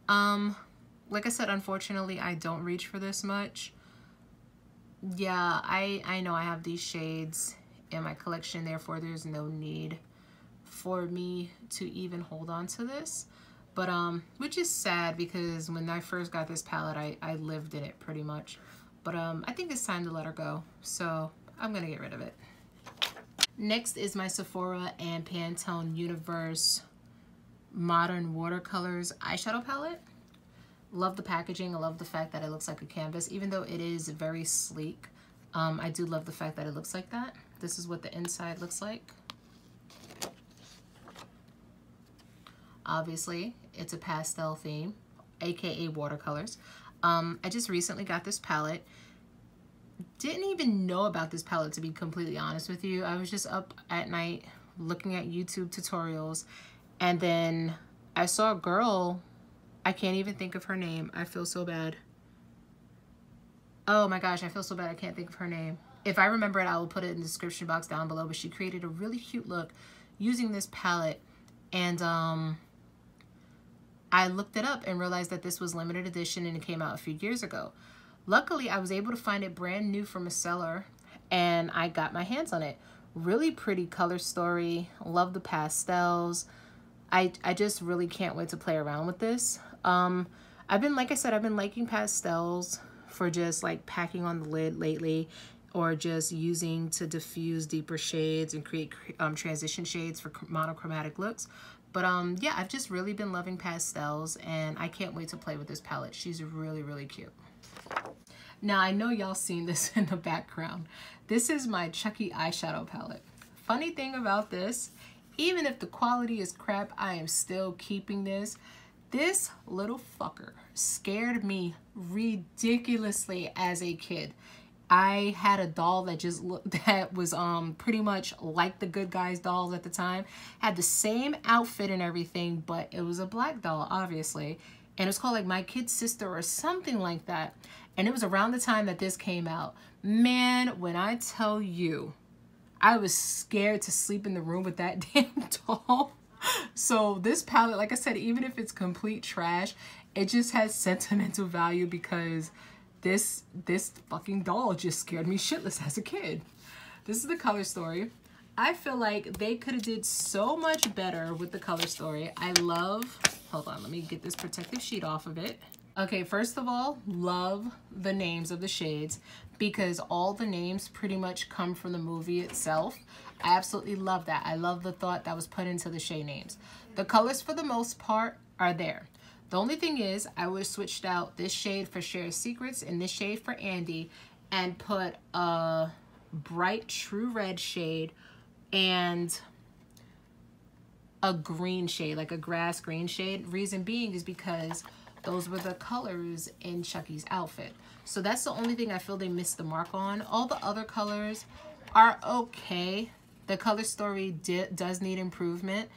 Like I said, unfortunately, I don't reach for this much. Yeah, I know I have these shades in my collection, therefore there's no need for me to even hold on to this. But which is sad because when I first got this palette, I lived in it pretty much. But I think it's time to let her go, so I'm gonna get rid of it. Next is my Sephora and Pantone Universe Modern Watercolors eyeshadow palette. Love the packaging. I love the fact that it looks like a canvas, even though it is very sleek. I do love the fact that it looks like that. This is what the inside looks like. Obviously, it's a pastel theme, aka watercolors. I just recently got this palette. Didn't even know about this palette, to be completely honest with you. I was just up at night looking at YouTube tutorials, and then I saw a girl, I can't even think of her name. I feel so bad. Oh my gosh, I feel so bad I can't think of her name. If I remember it, I will put it in the description box down below, but she created a really cute look using this palette, and I looked it up and realized that this was limited edition and it came out a few years ago. Luckily, I was able to find it brand new from a seller, and I got my hands on it. Really pretty color story. Love the pastels. I just really can't wait to play around with this. Like I said, I've been liking pastels for just like packing on the lid lately, or just using to diffuse deeper shades and create transition shades for monochromatic looks. But yeah, I've just really been loving pastels, and I can't wait to play with this palette. She's really, really cute. Now, I know y'all seen this in the background. This is my Chucky eyeshadow palette. Funny thing about this, even if the quality is crap, I am still keeping this. This little fucker scared me ridiculously as a kid. I had a doll that was pretty much like the Good Guys dolls at the time. Had the same outfit and everything, but it was a black doll, obviously. And it was called like My Kid Sister or something like that. And it was around the time that this came out. Man, when I tell you, I was scared to sleep in the room with that damn doll. So this palette, like I said, even if it's complete trash, it just has sentimental value because this fucking doll just scared me shitless as a kid. This is the color story. I feel like they could have did so much better with the color story. I love, hold on, let me get this protective sheet off of it. Okay, first of all, love the names of the shades because all the names pretty much come from the movie itself. I absolutely love that. I love the thought that was put into the shade names. The colors for the most part are there. The only thing is I would have switched out this shade for Share Secrets and this shade for Andy and put a bright true red shade and a green shade, like a grass green shade. Reason being is because those were the colors in Chucky's outfit. So that's the only thing I feel they missed the mark on. All the other colors are okay. The color story does need improvement.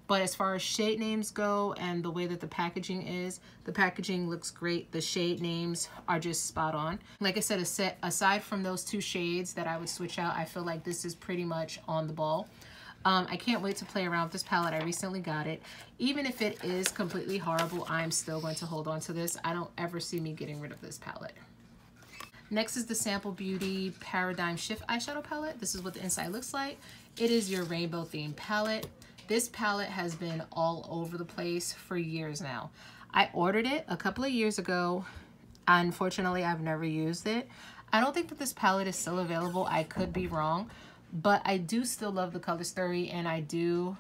But as far as shade names go and the way that the packaging looks great. The shade names are just spot on. Like I said, aside from those two shades that I would switch out, I feel like this is pretty much on the ball. I can't wait to play around with this palette. I recently got it. Even if it is completely horrible, I'm still going to hold on to this. I don't ever see me getting rid of this palette. Next is the Sample Beauty Paradigm Shift Eyeshadow Palette. This is what the inside looks like. It is your rainbow themed palette. This palette has been all over the place for years now. I ordered it a couple of years ago. Unfortunately, I've never used it. I don't think that this palette is still available. I could be wrong. But I do still love the color story and I do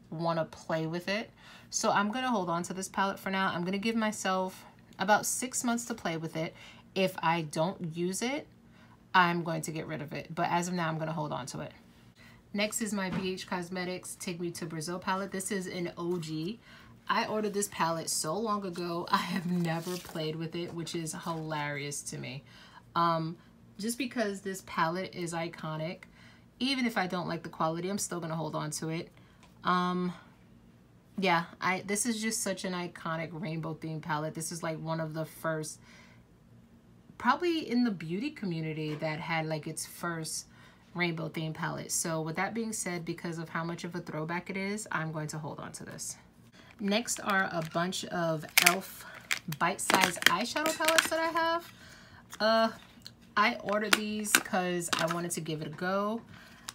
want to play with it. So I'm going to hold on to this palette for now. I'm going to give myself about 6 months to play with it. If I don't use it, I'm going to get rid of it. But as of now, I'm going to hold on to it. Next is my BH Cosmetics Take Me to Brazil palette. This is an OG. I ordered this palette so long ago. I have never played with it, which is hilarious to me. Just because this palette is iconic. Even if I don't like the quality, I'm still going to hold on to it. Yeah, this is just such an iconic rainbow themed palette. This is like one of the first, probably in the beauty community, that had like its first rainbow themed palette. So with that being said, because of how much of a throwback it is, I'm going to hold on to this. Next are a bunch of e.l.f. bite-sized eyeshadow palettes that I have. I ordered these because I wanted to give it a go.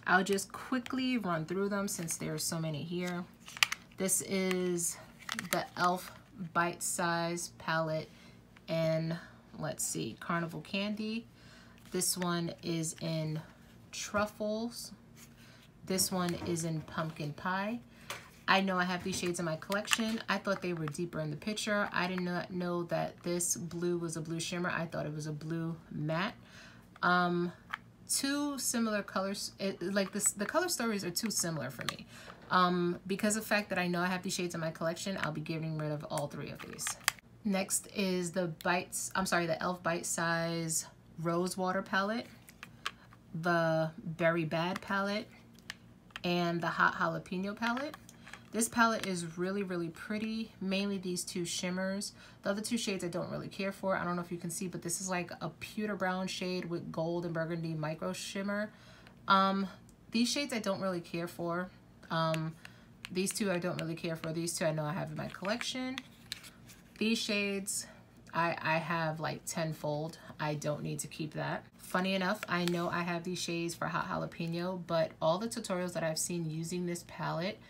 I'll just quickly run through them since there are so many here. This is the e.l.f. Bite Size palette in, let's see, Carnival Candy. This one is in Truffles. This one is in Pumpkin Pie. I know I have these shades in my collection. I thought they were deeper in the picture. I did not know that this blue was a blue shimmer. I thought it was a blue matte. Two similar colors, the color stories are too similar for me. Because of the fact that I know I have these shades in my collection, I'll be getting rid of all three of these. Next is the e.l.f. Bite Size Rose Water palette, the Berry Bad palette, and the Hot Jalapeno palette. This palette is really, really pretty, mainly these two shimmers. The other two shades I don't really care for. I don't know if you can see, but this is like a pewter brown shade with gold and burgundy micro shimmer. These shades I don't really care for. These two I don't really care for. These two I know I have in my collection. These shades I have like tenfold. I don't need to keep that. Funny enough, I know I have these shades for Hot Jalapeno, but all the tutorials that I've seen using this palette,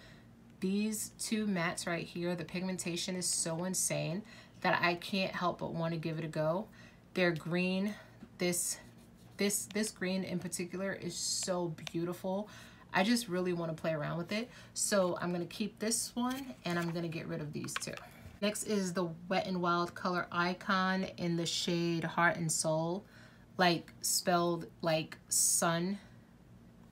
these two mattes right here, the pigmentation is so insane that I can't help but want to give it a go. They're green. This green in particular is so beautiful. I just really want to play around with it. So I'm going to keep this one and I'm going to get rid of these two. Next is the Wet n Wild Color Icon in the shade Heart and Soul, like spelled like sun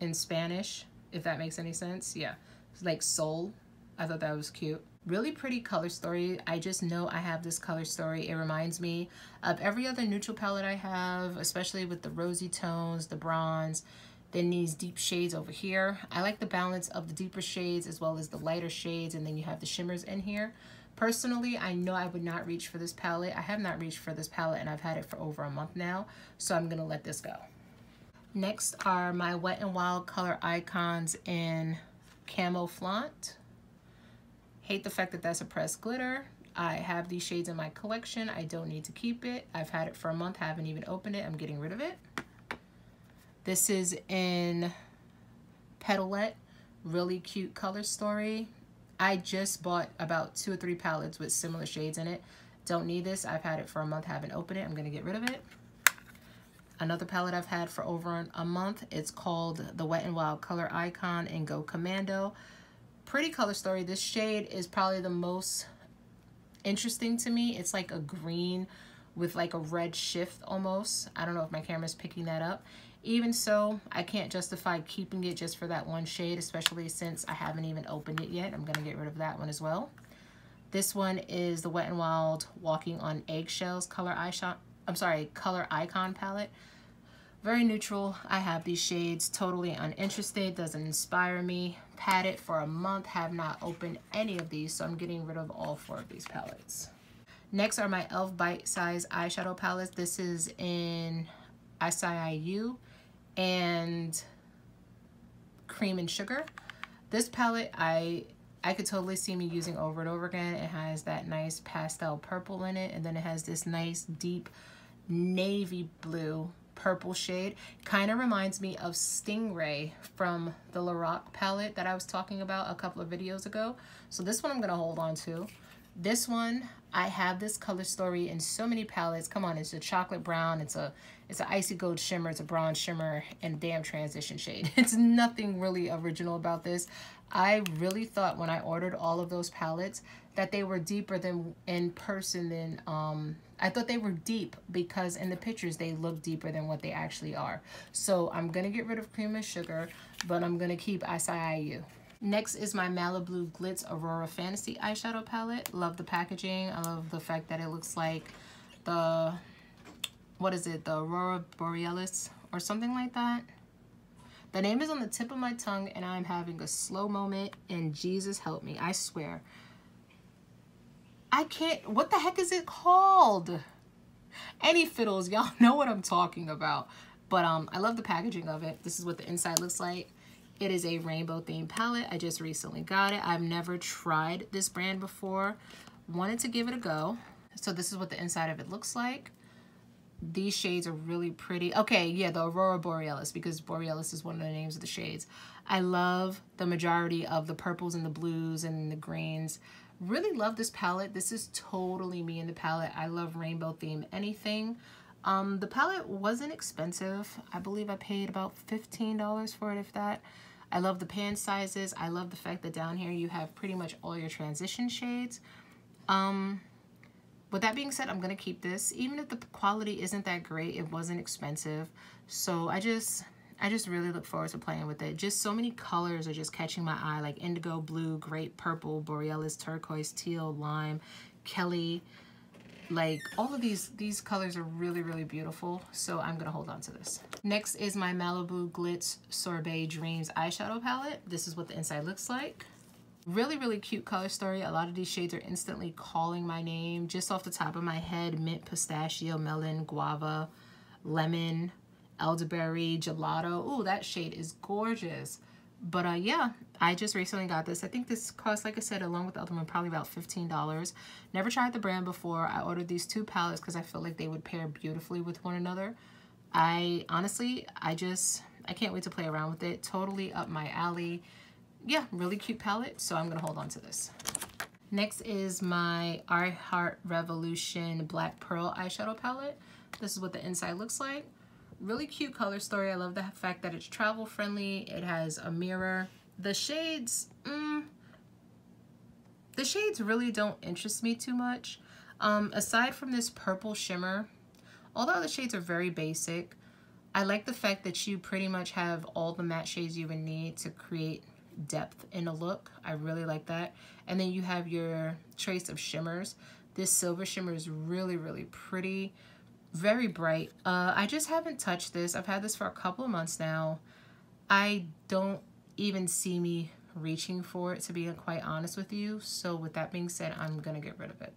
in Spanish, if that makes any sense. Yeah. Like soul. I thought that was cute. Really pretty color story. I just know I have this color story. It reminds me of every other neutral palette I have, especially with the rosy tones, the bronze, then these deep shades over here. I like the balance of the deeper shades as well as the lighter shades, and then you have the shimmers in here. Personally, I know I would not reach for this palette. I have not reached for this palette and I've had it for over a month now, so I'm gonna let this go. Next are my Wet n Wild Color Icons in Camo Flaunt. Hate the fact that that's a pressed glitter. I have these shades in my collection. I don't need to keep it. I've had it for a month, haven't even opened it. I'm getting rid of it. This is in Petalette, really cute color story. I just bought about 2 or 3 palettes with similar shades in it. Don't need this. I've had it for a month, haven't opened it. I'm gonna get rid of it. Another palette I've had for over a month, it's called the Wet n Wild Color Icon and Go Commando. Pretty color story. This shade is probably the most interesting to me. It's like a green with like a red shift almost. I don't know if my camera's picking that up. Even so, I can't justify keeping it just for that one shade, especially since I haven't even opened it yet. I'm gonna get rid of that one as well. This one is the Wet n Wild Walking on Eggshells Color Icon palette. Very neutral. I have these shades, totally uninterested, doesn't inspire me. Had it for a month, have not opened any of these, so I'm getting rid of all 4 of these palettes. Next are my e.l.f. Bite Size Eyeshadow Palettes. This is in Acai and Cream and Sugar. This palette, I could totally see me using over and over again. It has that nice pastel purple in it, and then it has this nice deep navy blue purple shade. Kind of reminds me of Stingray from the Lorac palette that I was talking about a couple of videos ago. So this one I'm gonna hold on to. This one, I have this color story in so many palettes. Come on, it's a chocolate brown, it's an icy gold shimmer, it's a bronze shimmer, and a damn transition shade. It's nothing really original about this. I really thought when I ordered all of those palettes that they were deeper than in person than I thought they were deep because in the pictures they look deeper than what they actually are. So I'm gonna get rid of Cream and Sugar, but I'm gonna keep Acai. Next is my Malibu Glitz Aurora Fantasy Eyeshadow Palette. Love the packaging. I love the fact that it looks like the, what is it, the Aurora Borealis or something like that. The name is on the tip of my tongue and I'm having a slow moment, and Jesus help me, I swear. I can't, what the heck is it called? Any fiddles, y'all know what I'm talking about. But I love the packaging of it. This is what the inside looks like. It is a rainbow themed palette. I just recently got it. I've never tried this brand before. Wanted to give it a go. So this is what the inside of it looks like. These shades are really pretty. Okay, yeah, the Aurora Borealis, because Borealis is one of the names of the shades. I love the majority of the purples and the blues and the greens. Really love this palette. This is totally me in the palette. I love rainbow themed anything. The palette wasn't expensive. I believe I paid about $15 for it, if that. I love the pan sizes. I love the fact that down here you have pretty much all your transition shades. With that being said, I'm gonna keep this. Even if the quality isn't that great, it wasn't expensive. So I just really look forward to playing with it. Just so many colors are just catching my eye, like indigo, blue, grape, purple, borealis, turquoise, teal, lime, Kelly. Like all of these colors are really, really beautiful. So I'm gonna hold on to this. Next is my Malibu Glitz Sorbet Dreams eyeshadow palette. This is what the inside looks like. Really, really cute color story. A lot of these shades are instantly calling my name. Just off the top of my head, mint, pistachio, melon, guava, lemon, elderberry, gelato. Ooh, that shade is gorgeous. But yeah, I just recently got this. I think this cost, like I said, along with the other one, probably about $15. Never tried the brand before. I ordered these 2 palettes because I felt like they would pair beautifully with one another. Honestly, I can't wait to play around with it. Totally up my alley. Yeah, really cute palette, so I'm gonna hold on to this. Next is my I Heart Revolution Black Pearl eyeshadow palette. This is what the inside looks like. Really cute color story. I love the fact that it's travel friendly. It has a mirror. The shades really don't interest me too much. Aside from this purple shimmer, although the shades are very basic, I like the fact that you pretty much have all the matte shades you would need to create depth in a look. I really like that. And then you have your trace of shimmers. This silver shimmer is really, really pretty. Very bright. I just haven't touched this. I've had this for a couple of months now. I don't even see me reaching for it, to be quite honest with you. So with that being said, I'm gonna get rid of it.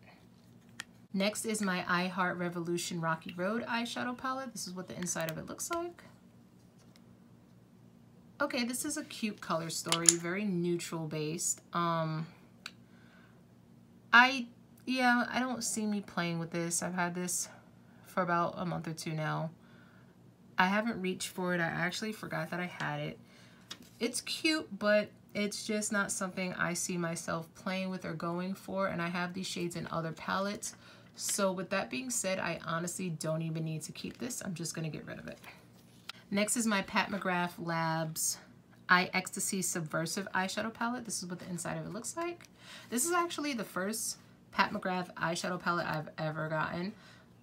Next is my I Heart Revolution Rocky Road eyeshadow palette. This is what the inside of it looks like. Okay, this is a cute color story, very neutral based. I don't see me playing with this. I've had this for about a month or 2 now. I haven't reached for it. I actually forgot that I had it. It's cute, but it's just not something I see myself playing with or going for, and I have these shades in other palettes. So with that being said, I honestly don't even need to keep this. I'm just going to get rid of it. Next is my Pat McGrath Labs Eye Ecstasy Subversive Eyeshadow Palette. This is what the inside of it looks like. This is actually the first Pat McGrath eyeshadow palette I've ever gotten.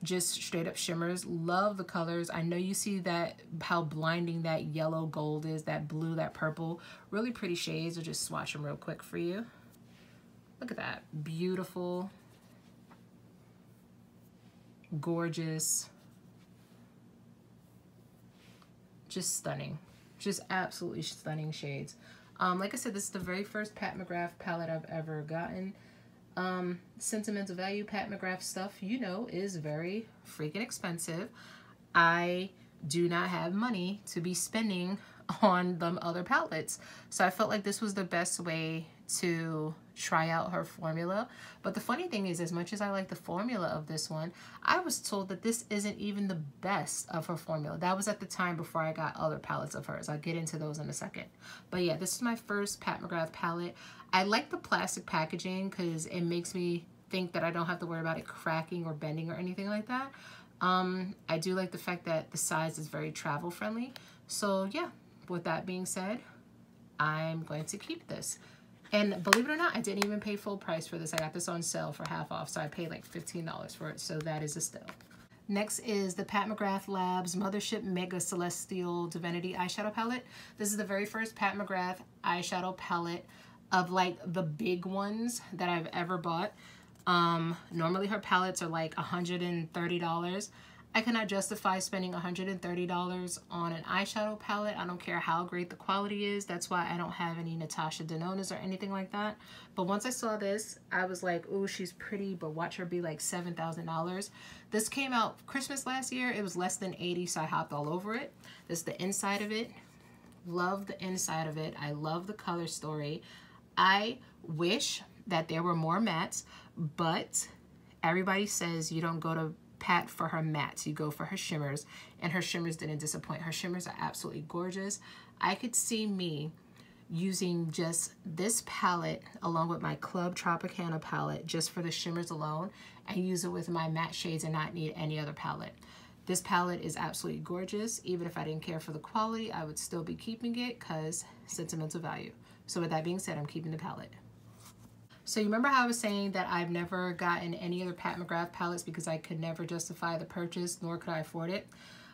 Just straight up shimmers. Love the colors. I know you see that, how blinding that yellow gold is, that blue, that purple. Really pretty shades. I'll just swatch them real quick for you. Look at that. Beautiful. Gorgeous. Just stunning. Just absolutely stunning shades. Like I said, this is the very first Pat McGrath palette I've ever gotten. Sentimental value Pat McGrath stuff, you know, is very freaking expensive. I do not have money to be spending on them other palettes. So I felt like this was the best way to try out her formula. But the funny thing is, as much as I like the formula of this one, I was told that this isn't even the best of her formula. That was at the time before I got other palettes of hers. I'll get into those in a second. But yeah, this is my first Pat McGrath palette. I like the plastic packaging because it makes me think that I don't have to worry about it cracking or bending or anything like that. I do like the fact that the size is very travel friendly. So yeah, with that being said, I'm going to keep this. And believe it or not, I didn't even pay full price for this. I got this on sale for half off, so I paid like $15 for it, so that is a steal. Next is the Pat McGrath Labs Mothership Mega Celestial Divinity Eyeshadow Palette. This is the very first Pat McGrath eyeshadow palette of like the big ones that I've ever bought. Normally her palettes are like $130. I cannot justify spending $130 on an eyeshadow palette. I don't care how great the quality is. That's why I don't have any Natasha Denona's or anything like that. But once I saw this, I was like, oh, she's pretty, but watch her be like $7,000. This came out Christmas last year. It was less than $80, so I hopped all over it. This is the inside of it. Love the inside of it. I love the color story. I wish that there were more mattes, but everybody says you don't go to Pat for her mattes, you go for her shimmers, and her shimmers didn't disappoint. Her shimmers are absolutely gorgeous. I could see me using just this palette along with my Club Tropicana palette just for the shimmers alone and use it with my matte shades and not need any other palette. This palette is absolutely gorgeous. Even if I didn't care for the quality, I would still be keeping it because sentimental value. So with that being said, I'm keeping the palette. So you remember how I was saying that I've never gotten any other Pat McGrath palettes because I could never justify the purchase, nor could I afford it?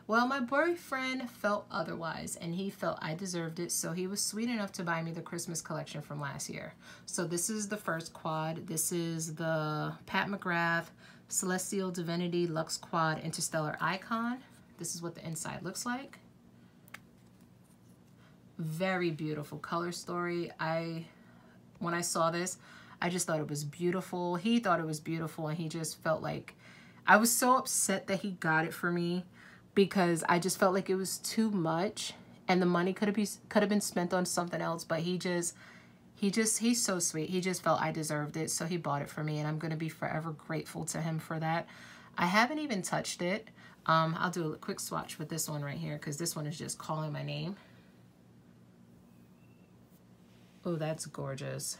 Well, my boyfriend felt otherwise, and he felt I deserved it, so he was sweet enough to buy me the Christmas collection from last year. So this is the first quad. This is the Pat McGrath Celestial Divinity Luxe Quad Interstellar Icon. This is what the inside looks like. Very beautiful color story. When I saw this, I just thought it was beautiful. He thought it was beautiful, and he just felt like, I was so upset that he got it for me because I just felt like it was too much and the money could have been spent on something else, but he's so sweet. He just felt I deserved it, so he bought it for me, and I'm going to be forever grateful to him for that. I haven't even touched it. I'll do a quick swatch with this one right here because this one is just calling my name. Oh, that's gorgeous.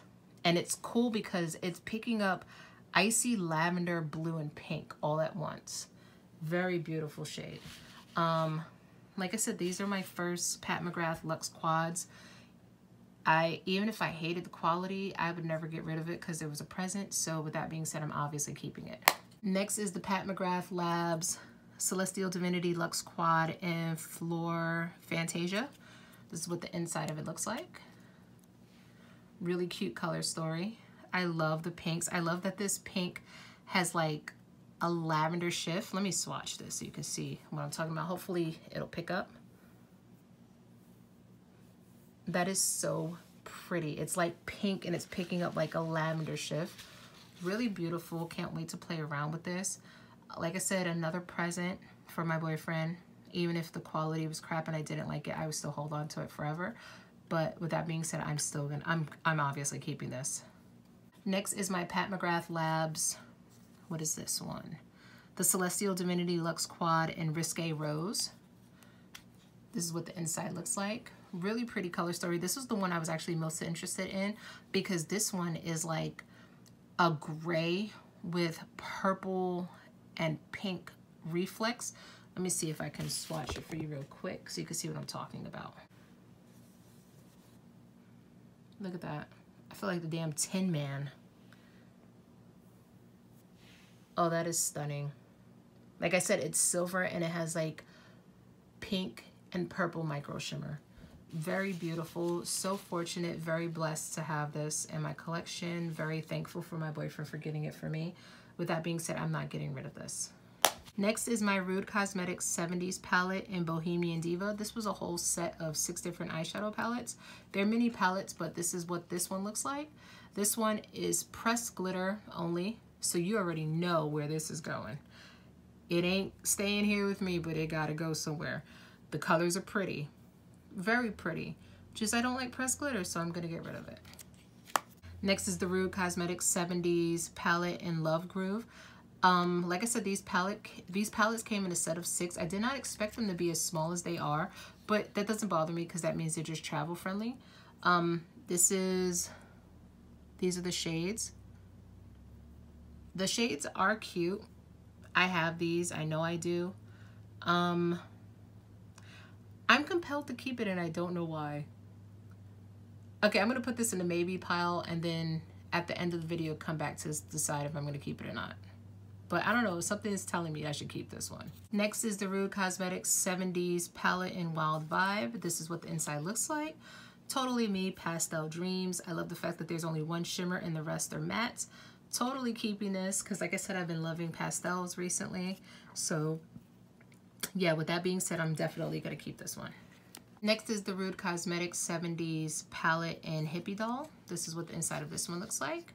And it's cool because it's picking up icy lavender, blue, and pink all at once. Very beautiful shade. Like I said, these are my first Pat McGrath Luxe Quads. Even if I hated the quality, I would never get rid of it because it was a present. So with that being said, I'm obviously keeping it. Next is the Pat McGrath Labs Celestial Divinity Luxe Quad in Flor Fantasia. This is what the inside of it looks like. Really cute color story. I love the pinks. I love that this pink has like a lavender shift. Let me swatch this so you can see what I'm talking about. Hopefully it'll pick up. That is so pretty. It's like pink and it's picking up like a lavender shift. Really beautiful. Can't wait to play around with this. Like I said, another present for my boyfriend. Even if the quality was crap and I didn't like it, I would still hold on to it forever. But with that being said, I'm obviously keeping this. Next is my Pat McGrath Labs. What is this one? The Celestial Divinity Luxe Quad in Risque Rose. This is what the inside looks like. Really pretty color story. This was the one I was actually most interested in because this one is like a gray with purple and pink reflex. Let me see if I can swatch it for you real quick so you can see what I'm talking about. Look at that. I feel like the damn Tin Man. Oh, that is stunning. Like I said, it's silver and it has like pink and purple micro shimmer. Very beautiful. So fortunate, very blessed to have this in my collection. Very thankful for my boyfriend for getting it for me. With that being said, I'm not getting rid of this. Next is my Rude Cosmetics 70s palette in Bohemian Diva. This was a whole set of 6 different eyeshadow palettes. They're mini palettes, but this is what this one looks like. This one is pressed glitter only, so you already know where this is going. It ain't staying here with me, but it gotta go somewhere. The colors are pretty, very pretty. Just I don't like pressed glitter, so I'm gonna get rid of it. Next is the Rude Cosmetics 70s palette in Love Groove. Like I said, these palettes came in a set of 6. I did not expect them to be as small as they are, but that doesn't bother me because that means they're just travel friendly. These are the shades. The shades are cute. I have these, I know I do. I'm compelled to keep it and I don't know why. Okay, I'm gonna put this in the maybe pile and then at the end of the video come back to decide if I'm gonna keep it or not. But I don't know, something is telling me I should keep this one. Next is the Rude Cosmetics 70s palette in Wild Vibe. This is what the inside looks like. Totally me, Pastel Dreams. I love the fact that there's only one shimmer and the rest are mattes. Totally keeping this because like I said, I've been loving pastels recently. So yeah, with that being said, I'm definitely gonna keep this one. Next is the Rude Cosmetics 70s palette in Hippie Doll. This is what the inside of this one looks like.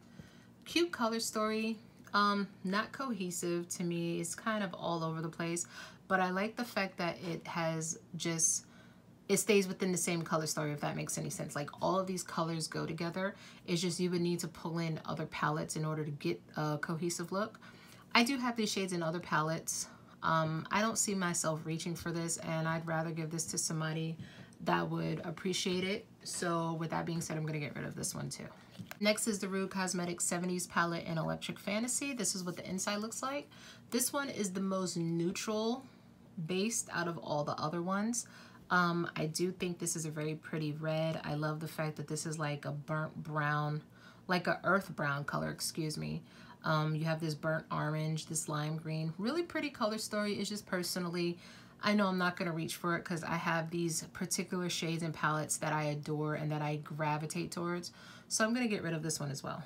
Cute color story. Not cohesive to me. It's kind of all over the place, but I like the fact that it has just, it stays within the same color story, if that makes any sense. Like all of these colors go together. It's just you would need to pull in other palettes in order to get a cohesive look. I do have these shades in other palettes. I don't see myself reaching for this and I'd rather give this to somebody that would appreciate it. So with that being said, I'm gonna get rid of this one too. Next is the Rude Cosmetics 70s palette in Electric Fantasy. This is what the inside looks like. This one is the most neutral based out of all the other ones. I do think this is a very pretty red. I love the fact that this is like a burnt brown, like a earth brown color, excuse me. You have this burnt orange, this lime green, really pretty color story. It's just personally, I know I'm not gonna reach for it because I have these particular shades and palettes that I adore and that I gravitate towards. So I'm gonna get rid of this one as well.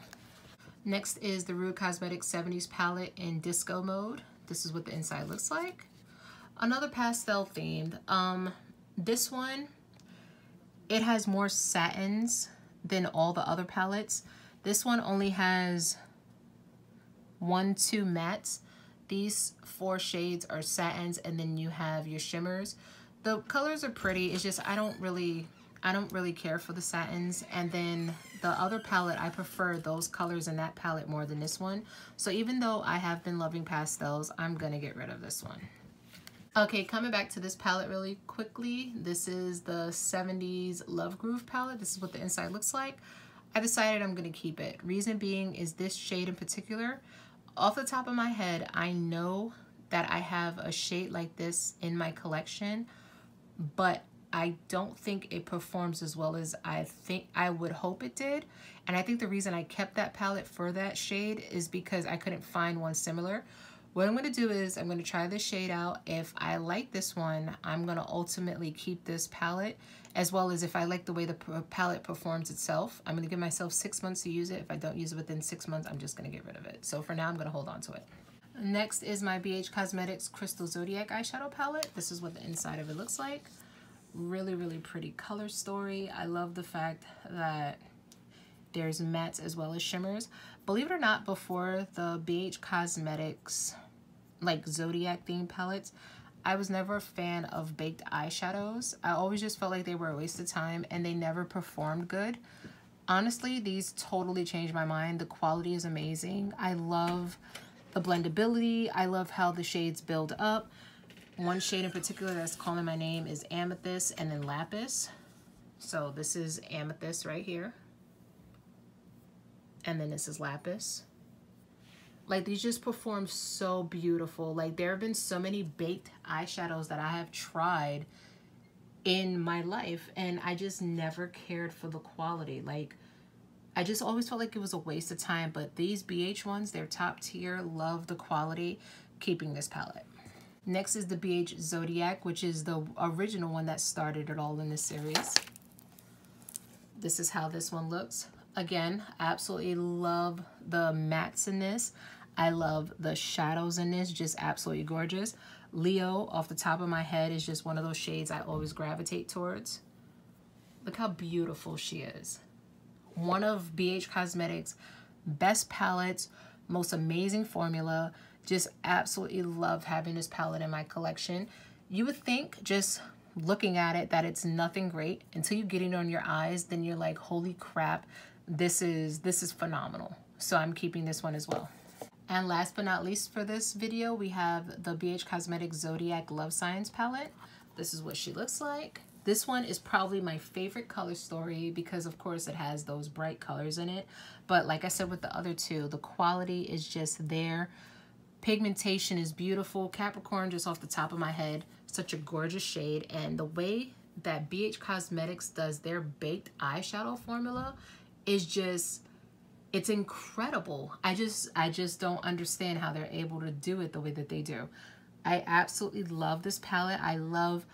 Next is the Rude Cosmetics 70s palette in Disco Mode. This is what the inside looks like. Another pastel themed. This one, it has more satins than all the other palettes. This one only has 1, 2 mattes. These 4 shades are satins and then you have your shimmers. The colors are pretty, it's just I don't really care for the satins. And then the other palette, I prefer those colors in that palette more than this one. So even though I have been loving pastels, I'm gonna get rid of this one. Okay, coming back to this palette really quickly. This is the 70s Love Groove palette. This is what the inside looks like. I decided I'm gonna keep it. Reason being is this shade in particular. Off the top of my head, I know that I have a shade like this in my collection, but I don't think it performs as well as I would hope it did. And I think the reason I kept that palette for that shade is because I couldn't find one similar. What I'm gonna do is I'm gonna try this shade out. If I like this one, I'm gonna ultimately keep this palette, as well as if I like the way the palette performs itself. I'm gonna give myself 6 months to use it. If I don't use it within 6 months, I'm just gonna get rid of it. So for now, I'm gonna hold on to it. Next is my BH Cosmetics Crystal Zodiac Eyeshadow Palette. This is what the inside of it looks like. Really, really pretty color story. I love the fact that there's mattes as well as shimmers. Believe it or not, before the BH Cosmetics like Zodiac themed palettes, I was never a fan of baked eyeshadows. I always just felt like they were a waste of time and they never performed good. Honestly, these totally changed my mind. The quality is amazing. I love the blendability. I love how the shades build up. One shade in particular that's calling my name is Amethyst and then Lapis. So this is Amethyst right here. And then this is Lapis. Like, these just perform so beautiful. Like, there have been so many baked eyeshadows that I have tried in my life, and I just never cared for the quality. Like, I just always felt like it was a waste of time, but these BH ones, they're top tier. Love the quality. Keeping this palette. Next is the BH Zodiac, which is the original one that started it all in this series. This is how this one looks. Again, absolutely love the mattes in this. I love the shadows in this, just absolutely gorgeous. Leo, off the top of my head, is just one of those shades I always gravitate towards. Look how beautiful she is. One of BH Cosmetics' best palettes, most amazing formula. Just absolutely love having this palette in my collection. You would think, just looking at it, that it's nothing great until you get it on your eyes. Then you're like, holy crap, this is phenomenal. So I'm keeping this one as well. And last but not least for this video, we have the BH Cosmetics Zodiac Love Science palette. This is what she looks like. This one is probably my favorite color story because, of course, it has those bright colors in it. But like I said with the other two, the quality is just there. Pigmentation is beautiful. Capricorn, just off the top of my head, such a gorgeous shade. And the way that BH Cosmetics does their baked eyeshadow formula is just, it's incredible. I just don't understand how they're able to do it the way that they do. I absolutely love this palette. I love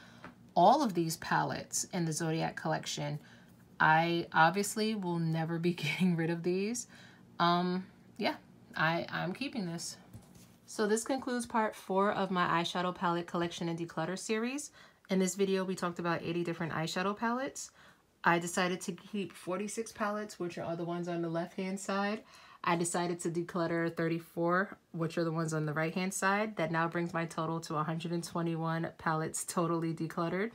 all of these palettes in the Zodiac collection. I obviously will never be getting rid of these. Yeah, I'm keeping this. So this concludes part 4 of my eyeshadow palette collection and declutter series. In this video, we talked about 80 different eyeshadow palettes. I decided to keep 46 palettes, which are the ones on the left-hand side. I decided to declutter 34, which are the ones on the right-hand side. That now brings my total to 121 palettes totally decluttered.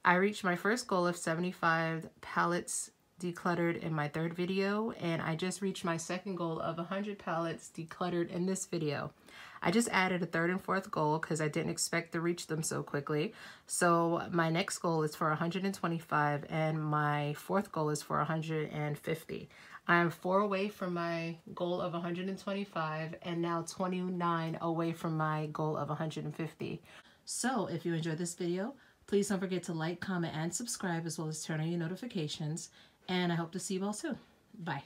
I reached my first goal of 75 palettes decluttered in my 3rd video, and I just reached my second goal of 100 palettes decluttered in this video. I just added a 3rd and 4th goal because I didn't expect to reach them so quickly. So my next goal is for 125 and my 4th goal is for 150. I am 4 away from my goal of 125 and now 29 away from my goal of 150. So if you enjoyed this video, please don't forget to like, comment, and subscribe, as well as turn on your notifications. And I hope to see you all soon. Bye.